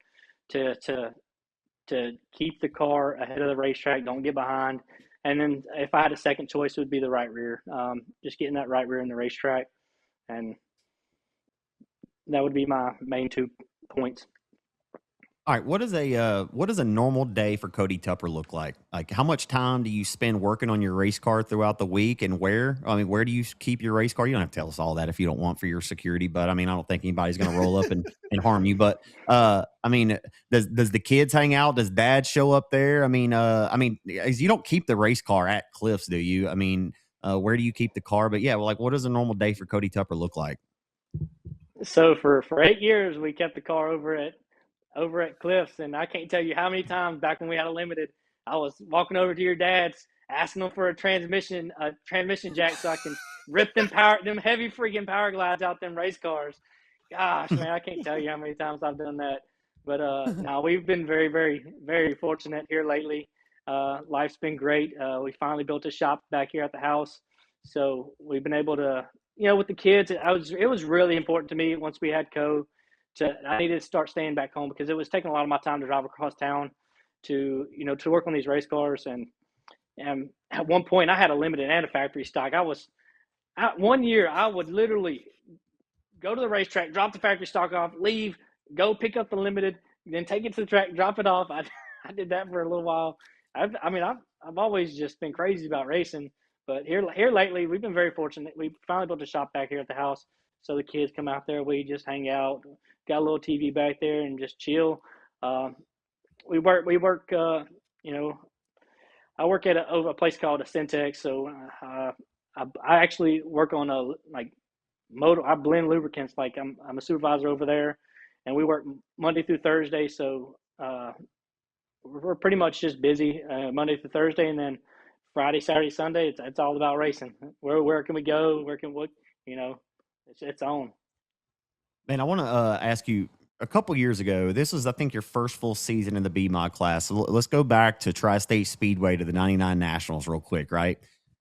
to keep the car ahead of the racetrack. Don't get behind. And then if I had a second choice, it would be the right rear. Just getting that right rear in the racetrack, and that would be my main 2 points. All right, what does a normal day for Coty Tupper look like? Like, how much time do you spend working on your race car throughout the week, and where? I mean, where do you keep your race car? You don't have to tell us all that if you don't want, for your security, but I mean, I don't think anybody's going to roll up and harm you. But I mean, does the kids hang out? Does Dad show up there? I mean, you don't keep the race car at Cliffs, do you? I mean, where do you keep the car? But yeah, well, like, what does a normal day for Coty Tupper look like? So for 8 years, we kept the car over at Cliffs, and I can't tell you how many times back when we had a limited, I was walking over to your dad's, asking him for a transmission jack so I can rip them heavy freaking power glides out them race cars. Gosh, man, I can't tell you how many times I've done that. But no, we've been very, very, very fortunate here lately. Life's been great. We finally built a shop back here at the house, so we've been able to, with the kids. It was really important to me once we had I needed to start staying back home because it was taking a lot of my time to drive across town to work on these race cars. And at one point, I had a limited and a factory stock. One year I would literally go to the racetrack, drop the factory stock off, leave, go pick up the limited, then take it to the track, drop it off. I did that for a little while. I've always just been crazy about racing, but here lately we've been very fortunate. We finally built a shop back here at the house, so the kids come out there. We just hang out, got a little TV back there, and just chill. We work. I work at a place called a Syntex, so I actually work on I blend lubricants. Like I'm a supervisor over there, and we work Monday through Thursday. So we're pretty much just busy Monday through Thursday, and then Friday, Saturday, Sunday. It's all about racing. Where can we go? It's on. Man, I want to ask you. A couple years ago, this was, I think, your first full season in the B mod class. So let's go back to Tri-State Speedway to the 99 Nationals real quick, right?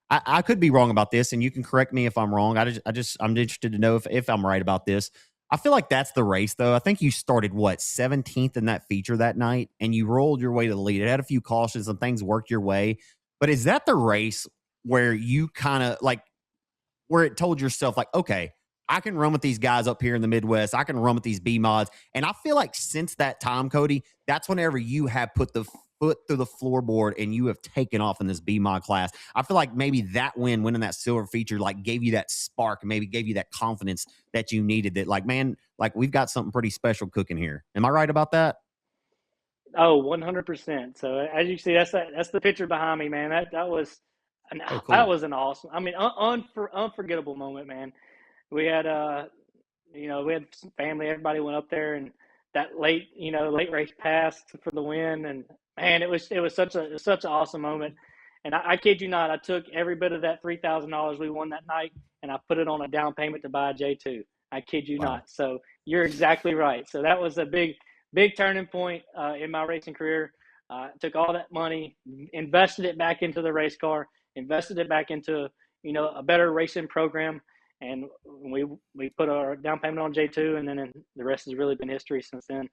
I could be wrong about this, and you can correct me if I'm wrong. I'm interested to know if I'm right about this. I feel like that's the race, though. I think you started, 17th in that feature that night, and you rolled your way to the lead. It had a few cautions and things worked your way. But is that the race where you kind of, where it told yourself, okay, I can run with these guys up here in the Midwest. I can run with these B mods. And I feel like since that time, Coty, that's whenever you have put the foot through the floorboard and you have taken off in this B mod class. I feel like maybe that winning that silver feature, gave you that spark, maybe gave you that confidence that you needed, that we've got something pretty special cooking here. Am I right about that? Oh, 100%. So as you see, that's the picture behind me, man. That was Cool. That was an awesome, unforgettable moment, man. We had we had some family. Everybody went up there, and that late race pass for the win. And man, it was such an awesome moment. And I kid you not, I took every bit of that $3,000 we won that night, and I put it on a down payment to buy a J2. I kid you not. So you're exactly right. So that was a big turning point in my racing career. Took all that money, invested it back into the race car, invested it back into a better racing program. And we put our down payment on J2, and then the rest has really been history since then.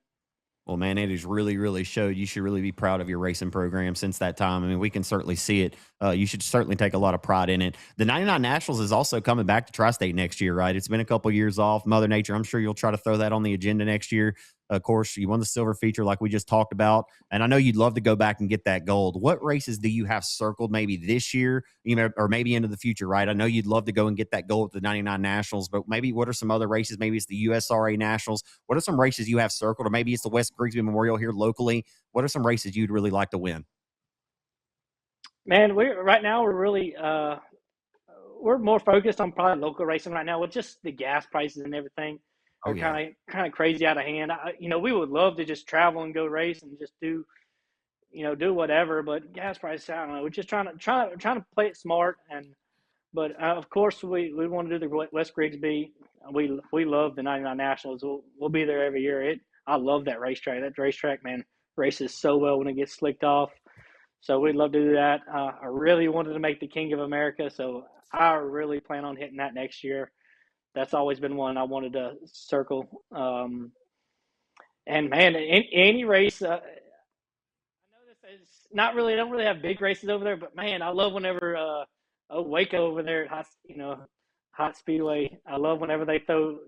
Well, man, it has really, really showed. You should really be proud of your racing program since that time. I mean, we can certainly see it. You should certainly take a lot of pride in it. The 99 Nationals is also coming back to Tri-State next year, right? It's been a couple years off. Mother Nature, I'm sure you'll try to throw that on the agenda next year. Of course, you won the silver feature like we just talked about, and I know you'd love to go back and get that gold. What races do you have circled maybe this year, or maybe into the future, right? I know you'd love to go and get that gold at the 99 Nationals, but maybe what are some other races? Maybe it's the USRA Nationals. What are some races you have circled, or maybe it's the West Grigsby Memorial here locally? What are some races you'd really like to win? Man, right now we're really we're more focused on probably local racing right now with just the gas prices and everything. Are kind of crazy out of hand. We would love to just travel and go race and just do whatever. But gas prices, I don't know. We're just trying to play it smart. But of course, we want to do the West Grigsby. We love the 99 Nationals. We'll be there every year. I love that racetrack. That racetrack, man, races so well when it gets slicked off. So we'd love to do that. I really wanted to make the King of America, so I really plan on hitting that next year. That's always been one I wanted to circle. And man, any race, I know this is not really, I don't really have big races over there, but man, I love whenever Waco over there at Hot Speedway. I love whenever they throw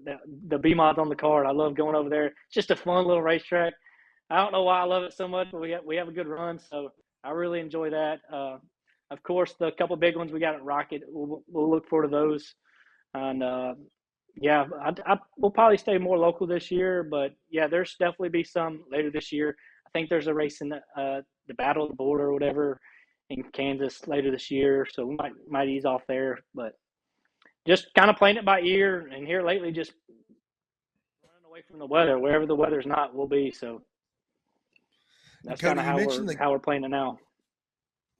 the B mods on the card. I love going over there. It's just a fun little racetrack. I don't know why I love it so much, but we have a good run, so I really enjoy that. Of course, the couple big ones we got at Rocket, we'll look forward to those. And we'll probably stay more local this year, but yeah, there's definitely be some later this year. I think there's a race in the Battle of the Border or whatever in Kansas later this year, so we might ease off there. But just kind of playing it by ear, and here lately just running away from the weather. Wherever the weather's not, we'll be. So that's kind of how we're playing it now.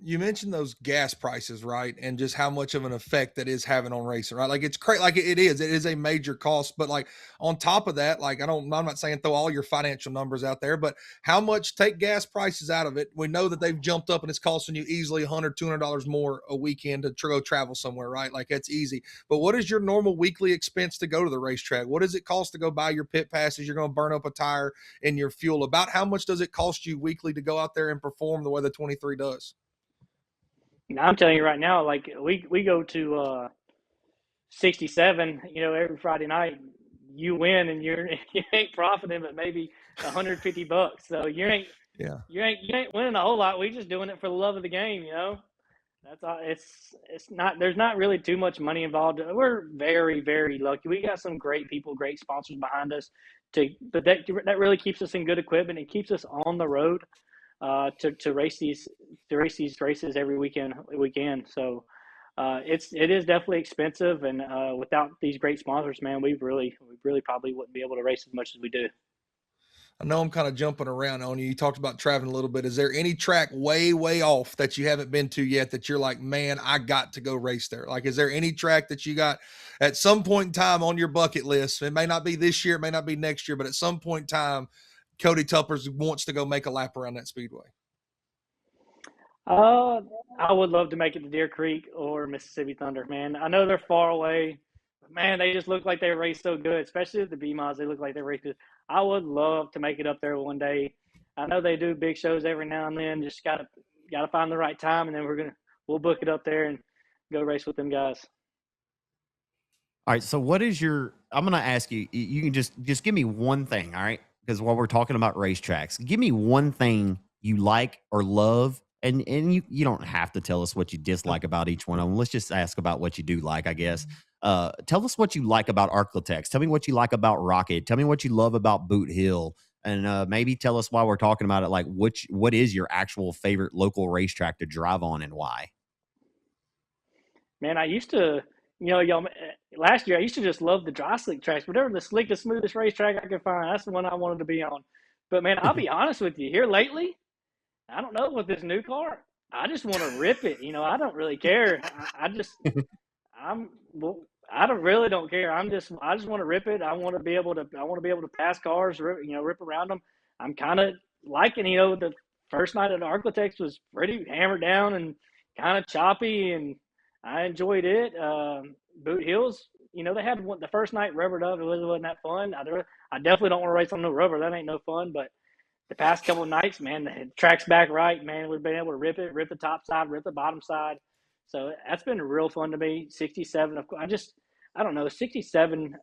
You mentioned those gas prices, right? And just how much of an effect that is having on racing, right? Like it's crazy. Like it is a major cost. But like on top of that, like I'm not saying throw all your financial numbers out there, but how much take gas prices out of it? We know that they've jumped up and it's costing you easily $100, $200 more a weekend to go travel somewhere, right? Like that's easy. But what is your normal weekly expense to go to the racetrack? What does it cost to go buy your pit passes? You're going to burn up a tire and your fuel. About how much does it cost you weekly to go out there and perform the way the 23 does? Now, I'm telling you right now, like we go to 67, every Friday night. You win, and you ain't profiting, but maybe $150. So Yeah. you ain't winning a whole lot. We just doing it for the love of the game, That's all. It's not. There's not really too much money involved. We're very, very lucky. We got some great people, great sponsors behind us. But that really keeps us in good equipment and keeps us on the road to race these races every weekend. So it is definitely expensive, and without these great sponsors, man, we really probably wouldn't be able to race as much as we do. I know I'm kind of jumping around on you. You talked about traveling a little bit. Is there any track way, way off that you haven't been to yet that you're like, man, I got to go race there? Like, is there any track that you got at some point in time on your bucket list? It may not be this year, it may not be next year, but at some point in time, Coty Tuppers wants to go make a lap around that speedway. Uh, I would love to make it to Deer Creek or Mississippi Thunder, man. I know they're far away, but man, they just look like they race so good, especially with the B-Mods. They look like they race good. I would love to make it up there one day. I know they do big shows every now and then. Just gotta find the right time, and then we'll book it up there and go race with them guys. All right. So what is I'm going to ask you, you can just give me one thing. All right. Because while we're talking about racetracks, give me one thing you like or love. And you don't have to tell us what you dislike about each one of them. Let's just ask about what you do like, I guess. Tell us what you like about Arklatex. Tell me what you like about Rocket. Tell me what you love about Boot Hill. And maybe tell us while we're talking about it, like what is your actual favorite local racetrack to drive on and why? Man, I used to, y'all, last year I used to just love the dry slick tracks. Whatever the slickest, smoothest racetrack I could find, that's the one I wanted to be on. But man, I'll be honest with you. Here lately, I don't know, with this new car, I just want to rip it. I don't really care. Well, I don't really don't care. I just want to rip it. I want to be able to pass cars, rip around them. I'm kind of liking, the first night at Arklatex was pretty hammered down and kind of choppy, and I enjoyed it. Boot Hills, they had the first night rubbered up. It wasn't that fun. I definitely don't want to race on no rubber. That ain't no fun. But the past couple of nights, man, the track's back right, man. We've been able to rip it, rip the top side, rip the bottom side. So that's been real fun to me. 67, of course. I don't know, 67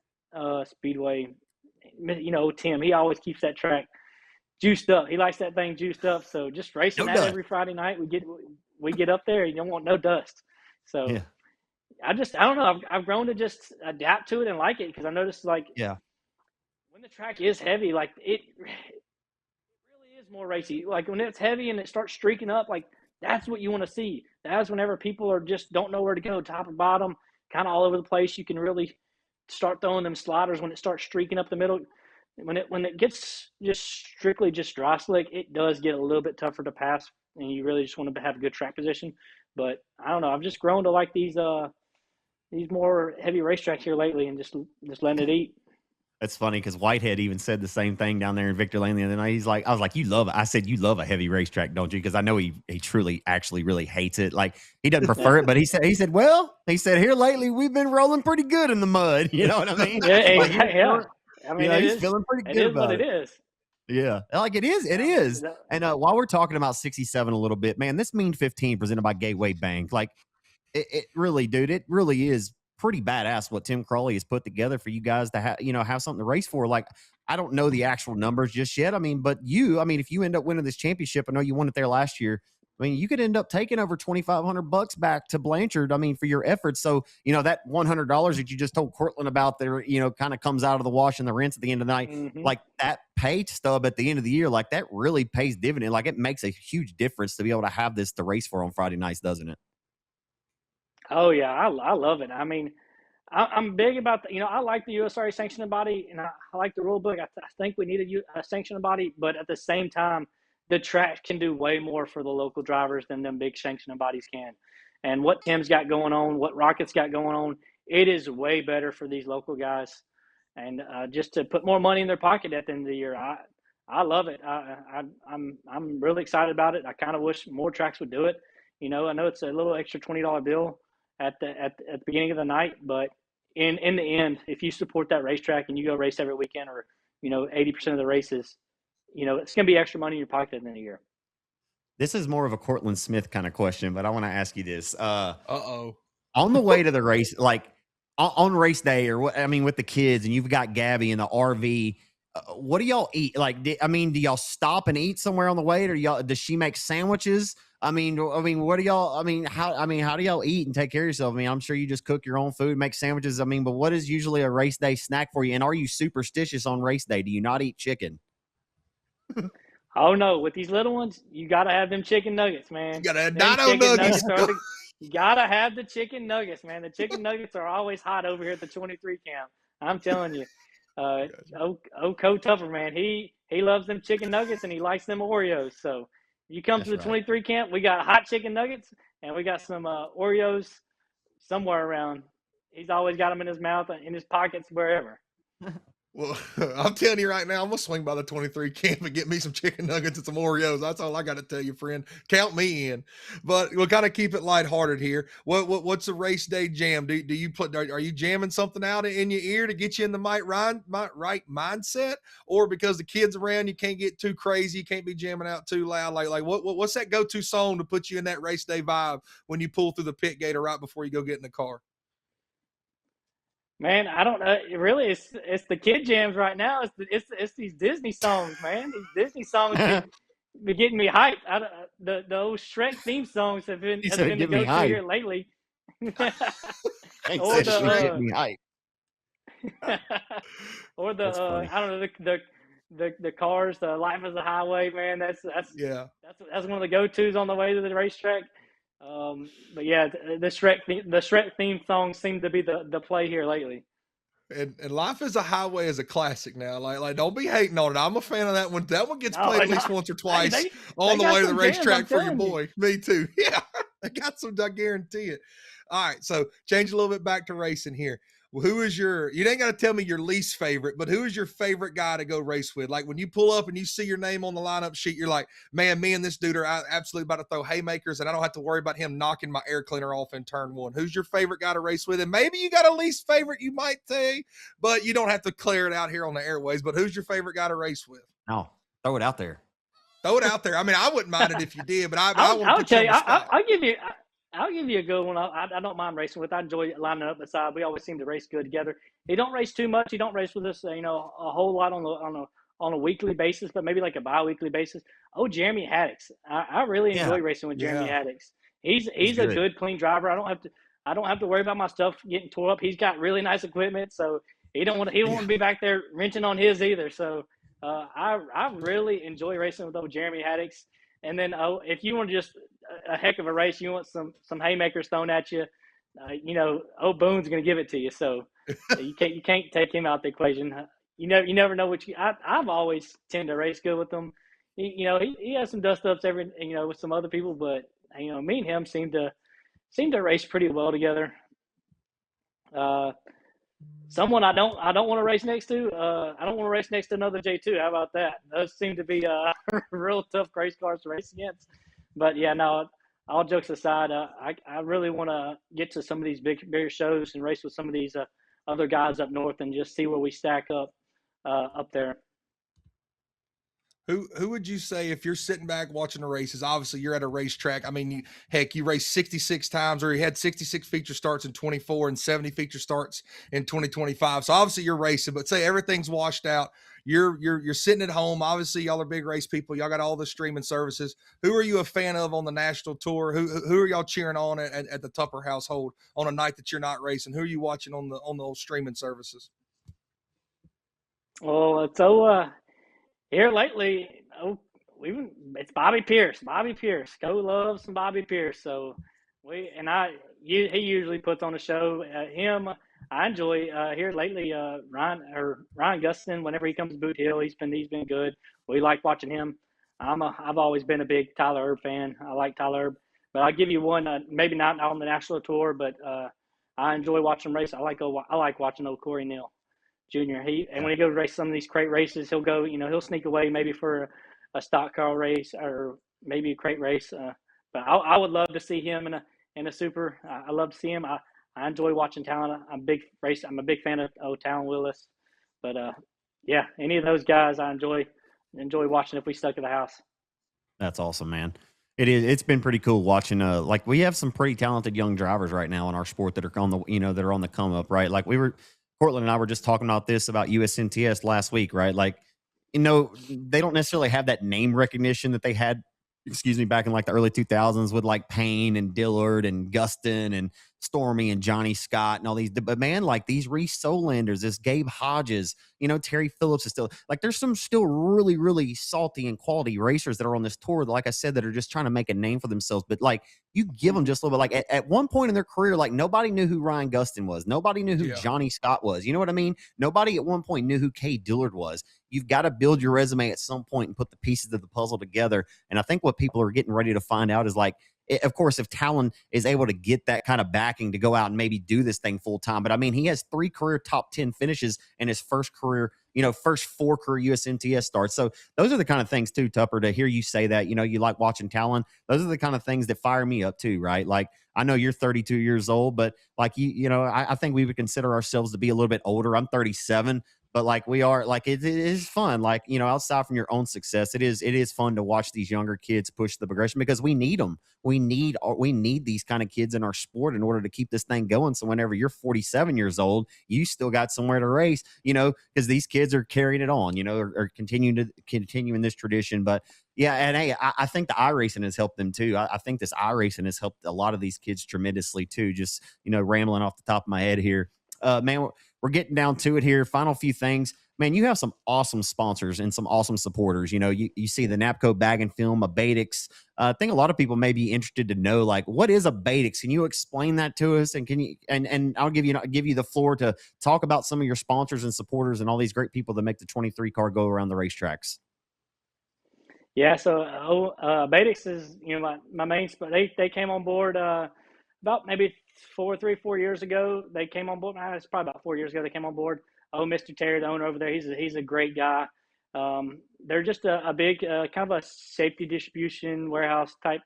Speedway. Tim, he always keeps that track juiced up. He likes that thing juiced up. So just racing No that dust. every Friday night, we get up there. You don't want no dust. So Yeah. I don't know. I've grown to just adapt to it and like it, because I noticed, like, Yeah. when the track is heavy, like it really is more racy. Like when it's heavy and it starts streaking up, like that's what you want to see. That's whenever people are just don't know where to go, top and bottom, kind of all over the place. You can really start throwing them sliders when it starts streaking up the middle. When it gets just strictly just dry slick, it does get a little bit tougher to pass, and you really just want to have a good track position. But I don't know. I've just grown to like these more heavy racetracks here lately, and just letting it eat. That's funny because Whitehead even said the same thing down there in Victor Lane the other night. I was like, you love it. I said, you love a heavy racetrack, don't you? Because I know he truly actually really hates it. Like he doesn't prefer it, but he said, here lately we've been rolling pretty good in the mud. You know what I mean? Yeah. I mean, he's feeling pretty good. It is what it is. Yeah, like it is. It is. And while we're talking about 67 a little bit, man, this Mean 15 presented by Gateway Bank, like it really, dude, it really is pretty badass what Tim Crawley has put together for you guys to have something to race for. Like, I don't know the actual numbers just yet. I mean, but if you end up winning this championship, I know you won it there last year. I mean, you could end up taking over $2,500 back to Blanchard. I mean, for your efforts. So, that $100 that you just told Cortland about there, kind of comes out of the wash and the rinse at the end of the night. Mm-hmm. Like that pay stub at the end of the year, like that really pays dividend. Like it makes a huge difference to be able to have this to race for on Friday nights, doesn't it? Oh yeah, I love it. I mean, I'm big about I like the USRA sanctioning body, and I like the rule book. I think we need a sanctioning body, but at the same time, the track can do way more for the local drivers than them big sanctioning bodies can. And what Tim's got going on, what Rocket's got going on, it is way better for these local guys. And just to put more money in their pocket at the end of the year, I love it. I'm really excited about it. I kind of wish more tracks would do it. I know it's a little extra $20 bill at the beginning of the night, but in the end, if you support that racetrack and you go race every weekend, or 80% of the races, it's going to be extra money in your pocket at the end of the year. This is more of a Cortland Smith kind of question, but I want to ask you this. Uh-oh. On the way to the race, like on race day, or with the kids, and you've got Gabby in the RV, what do y'all eat? Like, do y'all stop and eat somewhere on the way, or does she make sandwiches? What do y'all? How do y'all eat and take care of yourself? I'm sure you just cook your own food, make sandwiches. But what is usually a race day snack for you? And are you superstitious on race day? Do you not eat chicken? Oh no, with these little ones, you gotta have them chicken nuggets, man. You gotta have Dino nuggets. You gotta have the chicken nuggets, man. The chicken nuggets are always hot over here at the 23 camp. I'm telling you. Coty Tupper, man, he loves them chicken nuggets and he likes them Oreos. So you come to the 23 camp, we got hot chicken nuggets and we got some Oreos somewhere around. He's always got them in his mouth, in his pockets, wherever. Well, I'm telling you right now, I'm going to swing by the 23 camp and get me some chicken nuggets and some Oreos. That's all I got to tell you, friend. Count me in. But we'll kind of keep it lighthearted here. What's the race day jam? Do you are you jamming something out in your ear to get you in the right mindset? Or because the kids around, you can't get too crazy, you can't be jamming out too loud? Like what's that go-to song to put you in that race day vibe when you pull through the pit gate or right before you go get in the car? Man, I don't know. Really, it's the kid jams right now. It's these Disney songs, man. These Disney songs be getting me hyped. The old Shrek theme songs have been the go-to here lately. Or I don't know, the Cars, the Life is a Highway, man. That's one of the go-tos on the way to the racetrack. But yeah, the Shrek theme songs seem to be the play here lately. And Life is a Highway is a classic now. Like don't be hating on it. I'm a fan of that one. That one gets played at least once or twice on the way to the racetrack for your boy. Me too. Yeah, I got some. I guarantee it. All right, so change a little bit back to racing here. Well, who is you ain't got to tell me your least favorite, but who is your favorite guy to go race with? Like when you pull up and you see your name on the lineup sheet, you're like, man, me and this dude are absolutely about to throw haymakers and I don't have to worry about him knocking my air cleaner off in turn one. Who's your favorite guy to race with? And maybe you got a least favorite, you might say, but you don't have to clear it out here on the airways, but who's your favorite guy to race with? No, throw it out there. Throw it out there. I wouldn't mind it if you did, but I'll tell you, I'll give you a good one. I don't mind racing with. I enjoy lining up beside. We always seem to race good together. He don't race too much. He don't race with us, a whole lot on a weekly basis, but maybe like a bi-weekly basis. Oh, Jeremy Haddix. I really enjoy racing with Jeremy Haddix. He's a good, clean driver. I don't have to worry about my stuff getting tore up. He's got really nice equipment, so he don't want to be back there wrenching on his either. So I really enjoy racing with old Jeremy Haddix. And then, if you want just a heck of a race, you want some haymakers thrown at you, Boone's going to give it to you. So you can't take him out the equation. You never know I've always tend to race good with him. He has some dust ups with some other people, but me and him seem to race pretty well together. Someone I don't want to race next to. I don't want to race next to another J2. How about that? Those seem to be real tough race cars to race against. But yeah, no. All jokes aside, I really want to get to some of these bigger shows and race with some of these other guys up north and just see where we stack up there. Who would you say, if you're sitting back watching the races, obviously you're at a racetrack. You raced 66 times, or you had 66 feature starts in 24 and 70 feature starts in 2025. So obviously you're racing, but say everything's washed out. You're sitting at home. Obviously y'all are big race people. Y'all got all the streaming services. Who are you a fan of on the national tour? Who are y'all cheering on at the Tupper household on a night that you're not racing? Who are you watching on those streaming services? Well, so here lately, it's Bobby Pierce. Bobby Pierce. Go loves some Bobby Pierce. So he usually puts on a show. Him, I enjoy here lately. Ryan Gustin, whenever he comes to Boot Hill, he's been good. We like watching him. I've always been a big Tyler Erb fan. I like Tyler Erb, but I'll give you one. Maybe not on the national tour, but I enjoy watching him race. I like watching old Corey Neal Jr. And when he goes race some of these crate races, he'll go. He'll sneak away maybe for a stock car race or maybe a crate race. But I would love to see him in a super. I love to see him. I enjoy watching Talon. I'm a big fan of Talon Willis. But yeah, any of those guys I enjoy watching if we stuck at the house. That's awesome, man. It is. It's been pretty cool watching. Like we have some pretty talented young drivers right now in our sport that are on the, that are on the come up, right? Like Cortland and I were just talking about this about USNTS last week, right? Like, they don't necessarily have that name recognition that they had, back in like the early 2000s with like Payne and Dillard and Gustin and Stormy and Johnny Scott and all these. But man, like these Reese Solanders, this Gabe Hodges, Terry Phillips is still like, there's some still really, really salty and quality racers that are on this tour, like I said, that are just trying to make a name for themselves. But like, you give them just a little bit, like at one point in their career, like nobody knew who Ryan Gustin was. Nobody knew who Johnny Scott was. You know what I mean? Nobody at one point knew who Kay Dillard was. You've got to build your resume at some point and put the pieces of the puzzle together. And I think what people are getting ready to find out is like, of course, if Talon is able to get that kind of backing to go out and maybe do this thing full time. But I mean, he has 3 career top 10 finishes in his first 4 career USNTS starts. So those are the kind of things too, Tupper, to hear you say that, you like watching Talon. Those are the kind of things that fire me up too, right? Like, I know you're 32 years old, but like, I think we would consider ourselves to be a little bit older. I'm 37. But like we are, like it is fun. Like, outside from your own success, it is fun to watch these younger kids push the progression because we need them. We need these kind of kids in our sport in order to keep this thing going. So whenever you're 47 years old, you still got somewhere to race, because these kids are carrying it on, or continuing this tradition. But yeah, and hey, I think the iRacing has helped them too. I think this iRacing has helped a lot of these kids tremendously too. Just, rambling off the top of my head here. Man, we're getting down to it here. Final few things. Man, you have some awesome sponsors and some awesome supporters. You see the Napco Bag and Film, a Betix. I think a lot of people may be interested to know, like, what is a Betix? Can you explain that to us? And can you and I'll give you the floor to talk about some of your sponsors and supporters and all these great people that make the 23 car go around the racetracks. Yeah, so Betix is my main. They came on board about maybe 4 years ago. They came on board. It's probably about 4 years ago they came on board. Mr. Terry, the owner over there, he's a great guy. They're just a big kind of a safety distribution warehouse type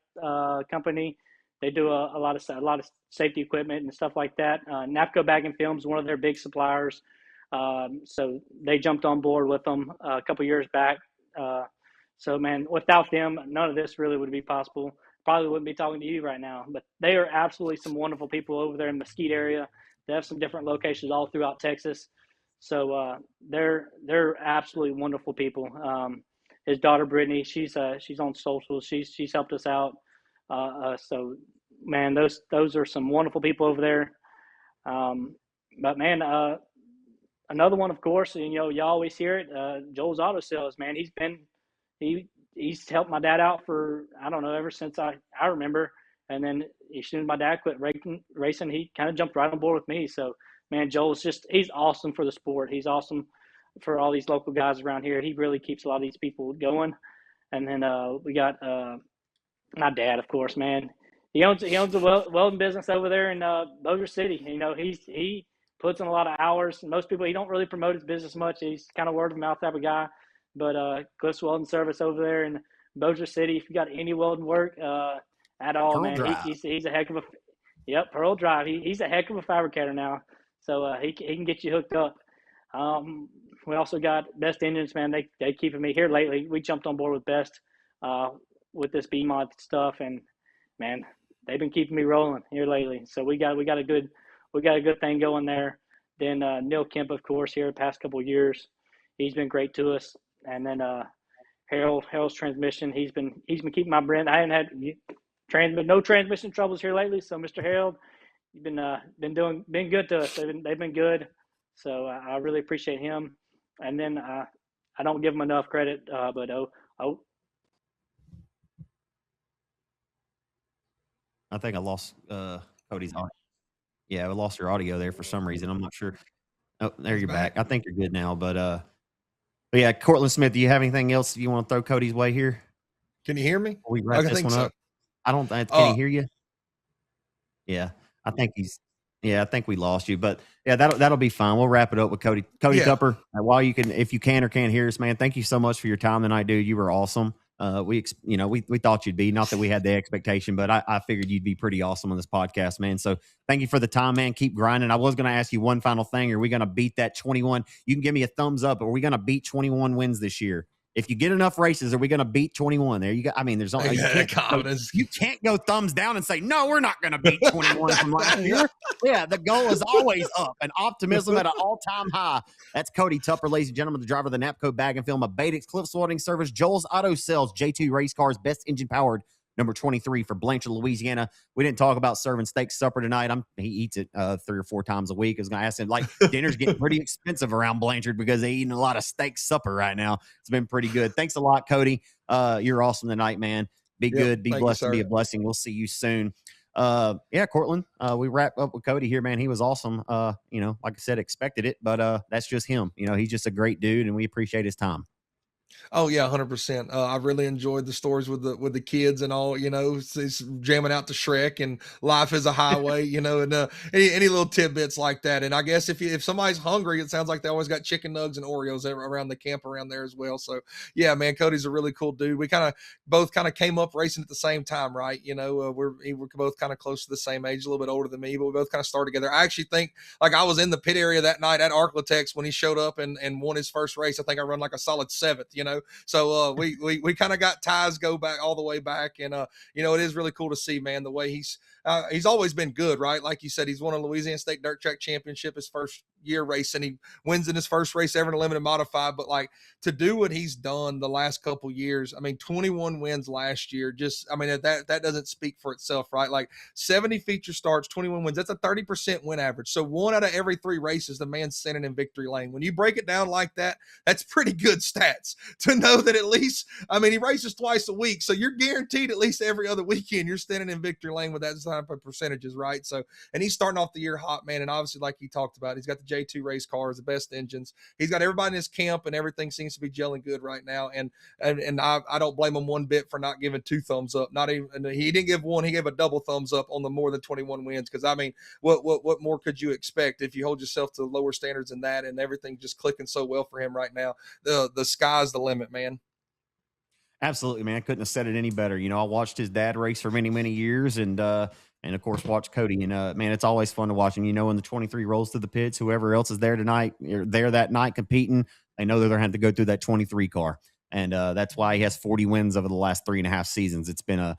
company. They do a lot of safety equipment and stuff like that. Napco Bag and Film is one of their big suppliers. So they jumped on board with them a couple years back. So man, without them, none of this really would be possible. Probably wouldn't be talking to you right now, but they are absolutely some wonderful people over there in the Mesquite area. They have some different locations all throughout Texas. So they're absolutely wonderful people. His daughter Brittany, she's on social. She's helped us out. So man, those are some wonderful people over there. But man, another one, of course, you always hear it. Joel's Auto Sales, man. He's helped my dad out for, I don't know, ever since I remember. And then as soon as my dad quit racing, he kind of jumped right on board with me. So, man, he's awesome for the sport. He's awesome for all these local guys around here. He really keeps a lot of these people going. And then we got my dad, of course, man. He owns a welding business over there in Bossier City. He puts in a lot of hours. Most people, he don't really promote his business much. He's kind of word of mouth type of guy. But Cliff's Welding Service over there in Bossier City, if you got any welding work at all, Pearl man, he's a heck of a Pearl Drive. He's a heck of a fabricator now, so he can get you hooked up. We also got Best Engines, man. They keeping me here lately. We jumped on board with Best with this B-Mod stuff, and man, they've been keeping me rolling here lately. So we got a good thing going there. Then Neil Kemp, of course, here the past couple of years, he's been great to us. And then Harold's transmission, he's been keeping my brand. I haven't had no transmission troubles here lately. So Mr. Harold, you've been good to us. They've been good. So I really appreciate him. And then I don't give him enough credit, but I think I lost Cody's audio. Yeah, I lost your audio there for some reason. I'm not sure. Oh, there you're back. I think you're good now. But yeah, Cortland Smith, do you have anything else you want to throw Cody's way here? Can you hear me? We wrap I this think one so. up. I don't think. Can he Uh, hear you? Yeah, I think he's. Yeah, I think we lost you, but yeah, that'll be fine. We'll wrap it up with Coty yeah. Tupper. While you can, if you can or can't hear us, man, thank you so much for your time tonight, dude. You were awesome. We thought you'd be, not that we had the expectation, but I figured you'd be pretty awesome on this podcast, man. So thank you for the time, man. Keep grinding. I was going to ask you one final thing. Are we going to beat that 21? You can give me a thumbs up. Are we going to beat 21 wins this year? If you get enough races, are we going to beat 21? There you go. I mean, there's only you can't go thumbs down and say, no, we're not going to beat 21 from last year. Yeah, the goal is always up and optimism at an all-time high. That's Coty Tupper, ladies and gentlemen, the driver of the Napco Bag and Film, Abatex, Cliffs Welding Service, Joel's Auto Sales, J2 Race Cars, best engine powered, number 23 for Blanchard, Louisiana. We didn't talk about serving steak supper tonight. He eats it 3 or 4 times a week. I was going to ask him, like, dinner's getting pretty expensive around Blanchard because they're eating a lot of steak supper right now. It's been pretty good. Thanks a lot, Coty. You're awesome tonight, man. Be good, be blessed, and be a blessing. We'll see you soon. Yeah, Cortland, we wrap up with Coty here, man. He was awesome. Like I said, expected it, but that's just him. He's just a great dude, and we appreciate his time. Oh yeah, 100%. I really enjoyed the stories with the kids and all. It's jamming out to Shrek and Life is a Highway. And any little tidbits like that. And I guess if somebody's hungry, it sounds like they always got chicken nugs and Oreos around the camp around there as well. So yeah, man, Cody's a really cool dude. We both came up racing at the same time, right? We're both kind of close to the same age, a little bit older than me, but we both kind of started together. I actually think, like, I was in the pit area that night at Arklatex when he showed up and won his first race. I think I run like a solid 7th. So we kind of got ties go back all the way back, and it is really cool to see, man, the way he's always been good, right? Like you said, he's won a Louisiana State Dirt Track Championship his first year racing. He wins in his first race ever in a limited modified, but like to do what he's done the last couple years, I mean, 21 wins last year, that doesn't speak for itself, right? Like 70 feature starts, 21 wins, that's a 30% win average. So 1 out of every 3 races, the man's sitting in victory lane. When you break it down like that, that's pretty good stats to know that at least, he races twice a week. So you're guaranteed at least every other weekend you're standing in victory lane with that type of percentages, right? So, and he's starting off the year hot, man. And obviously, like he talked about, he's got the J2 race cars, the best engines. He's got everybody in his camp, and everything seems to be gelling good right now. And I don't blame him one bit for not giving 2 thumbs up. Not even, and he didn't give 1; he gave a double thumbs up on the more than 21 wins. Because what more could you expect if you hold yourself to lower standards than that? And everything just clicking so well for him right now. The sky's the limit, man. Absolutely, man. I couldn't have said it any better. I watched his dad race for many, many years, and of course watched Coty. And man, it's always fun to watch him. When the 23 rolls to the pits, whoever else is there tonight, there that night competing, they know they're going to have to go through that 23 car, and that's why he has 40 wins over the last 3.5 seasons. It's been a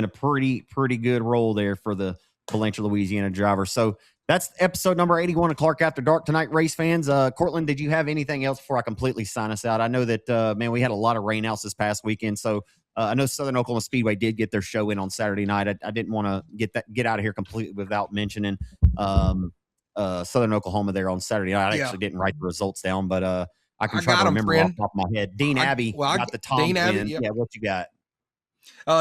pretty good roll there for the Blanchard, Louisiana driver. So that's episode number 81 of Clark After Dark tonight, race fans. Cortland, did you have anything else before I completely sign us out? I know that, man, we had a lot of rainouts this past weekend. So I know Southern Oklahoma Speedway did get their show in on Saturday night. I didn't want to get out of here completely without mentioning Southern Oklahoma there on Saturday night. I actually didn't write the results down, but I can try to remember off the top of my head. Dean Abbey got the Tom win. Yeah, what you got?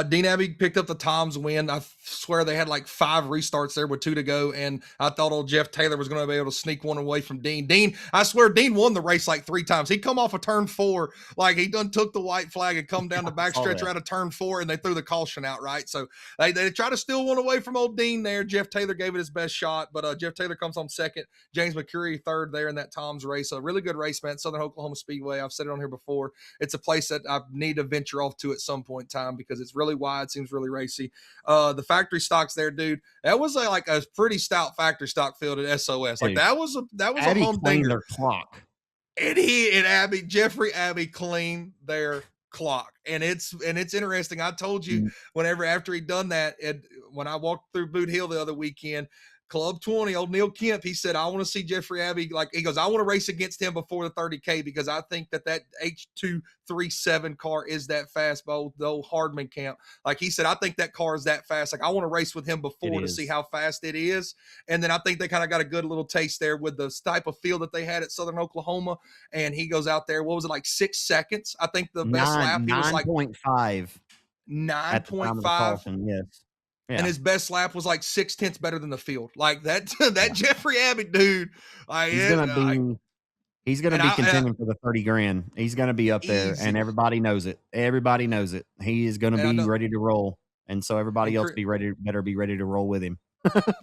Dean Abbey picked up the Tom's win. I swear they had like 5 restarts there with 2 to go, and I thought old Jeff Taylor was going to be able to sneak one away from Dean. I swear Dean won the race like 3 times. He come off of turn 4, like he done took the white flag and come down the backstretch out of turn 4, and they threw the caution out, right? So they tried to steal one away from old Dean there. Jeff Taylor gave it his best shot, but Jeff Taylor comes on second. James McCurry third there in that Tom's race. A really good race, man. Southern Oklahoma Speedway. I've said it on here before. It's a place that I need to venture off to at some point in time because it's really wide. Seems really racy. The factory stocks there, dude. That was like a pretty stout factory stock field at SOS. Like that was Abbey a humdinger. their clock. And Jeffrey Abbey cleaned their clock. And it's interesting. I told you after he'd done that, when I walked through Boot Hill the other weekend, Club 20, old Neil Kemp, he said, I want to see Jeffrey Abbey. Like, he goes, I want to race against him before the 30K because I think that H237 car is that fast, the old Hardman camp. Like, he said, I think that car is that fast. Like, I want to race with him before to see how fast it is. And then I think they kind of got a good little taste there with the type of field that they had at Southern Oklahoma. And he goes out there, what was it, like 6 seconds? I think the best lap, he was like 9.5. 9.5. Yes. Yeah. And his best lap was like 0.6 better than the field. Like that Jeffrey Abbey dude. He's He's going to be contending for the 30 grand. He's going to be up there, Easy. and everybody knows it. Everybody knows it. He is going to be ready to roll, and so everybody else better be ready to roll with him.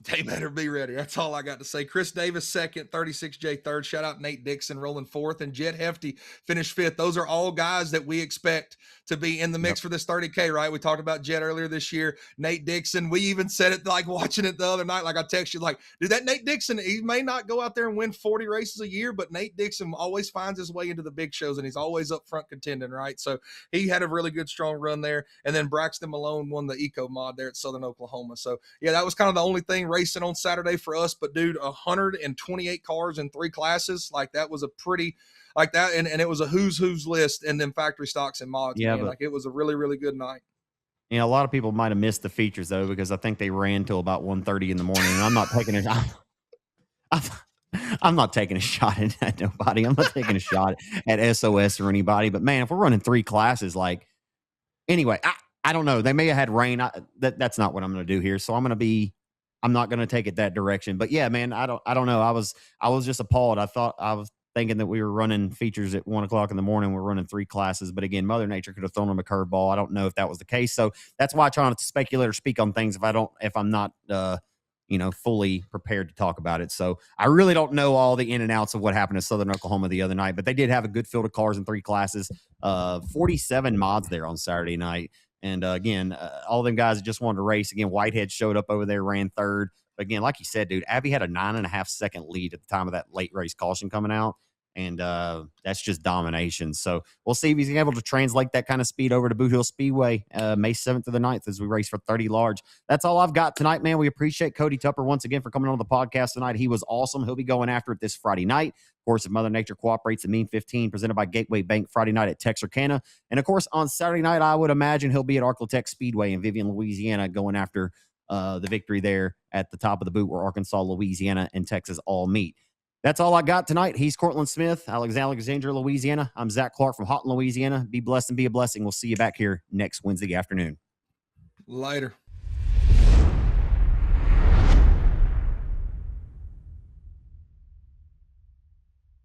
They better be ready. That's all I got to say. Chris Davis second, 36J third. Shout out Nate Dixon rolling fourth, and Jet Hefty finished fifth. Those are all guys that we expect to be in the mix for this 30K, right? We talked about Jet earlier this year. Nate Dixon, we even said it like watching it the other night. Like I text you, like, dude, that Nate Dixon, he may not go out there and win 40 races a year, but Nate Dixon always finds his way into the big shows, and he's always up front contending, right? So he had a really good, strong run there. And then Braxton Malone won the Eco Mod there at Southern Oklahoma. So yeah, that was kind of the only thing racing on Saturday for us. But dude, 128 cars in 3 classes, like that was a pretty like that, and it was a who's list, and then factory stocks and mods. Yeah, like it was a really, really good night. You know, a lot of people might have missed the features though, because I think they ran till about 1:30 in the morning, and I'm not taking it. I'm not taking a shot at nobody. I'm not taking a shot at SOS or anybody. But man, if we're running 3 classes, like anyway, I don't know. They may have had rain. That's not what I'm going to do here. So I'm not going to take it that direction. But yeah, man, I don't know. I was just appalled. I was thinking that we were running features at 1 o'clock in the morning. We're running 3 classes, but again, Mother Nature could have thrown them a curveball. I don't know if that was the case. So that's why I try not to speculate or speak on things if I'm not, fully prepared to talk about it. So I really don't know all the in and outs of what happened to Southern Oklahoma the other night, but they did have a good field of cars in 3 classes, 47 mods there on Saturday night. And again, all them guys that just wanted to race. Again, Whitehead showed up over there, ran third. But again, like you said, dude, Abby had a 9.5 second lead at the time of that late race caution coming out. And that's just domination. So we'll see if he's able to translate that kind of speed over to Boot Hill Speedway May 7th through the 9th as we race for 30 large. That's all I've got tonight, man. We appreciate Coty Tupper once again for coming on the podcast tonight. He was awesome. He'll be going after it this Friday night. Of course, if Mother Nature cooperates, the Mean 15 presented by Gateway Bank Friday night at Texarkana. And of course, on Saturday night, I would imagine he'll be at Arklatex Speedway in Vivian, Louisiana, going after the victory there at the top of the boot where Arkansas, Louisiana, and Texas all meet. That's all I got tonight. He's Cortland Smith, Alexandria, Louisiana. I'm Zach Clark from Houghton, Louisiana. Be blessed and be a blessing. We'll see you back here next Wednesday afternoon. Later.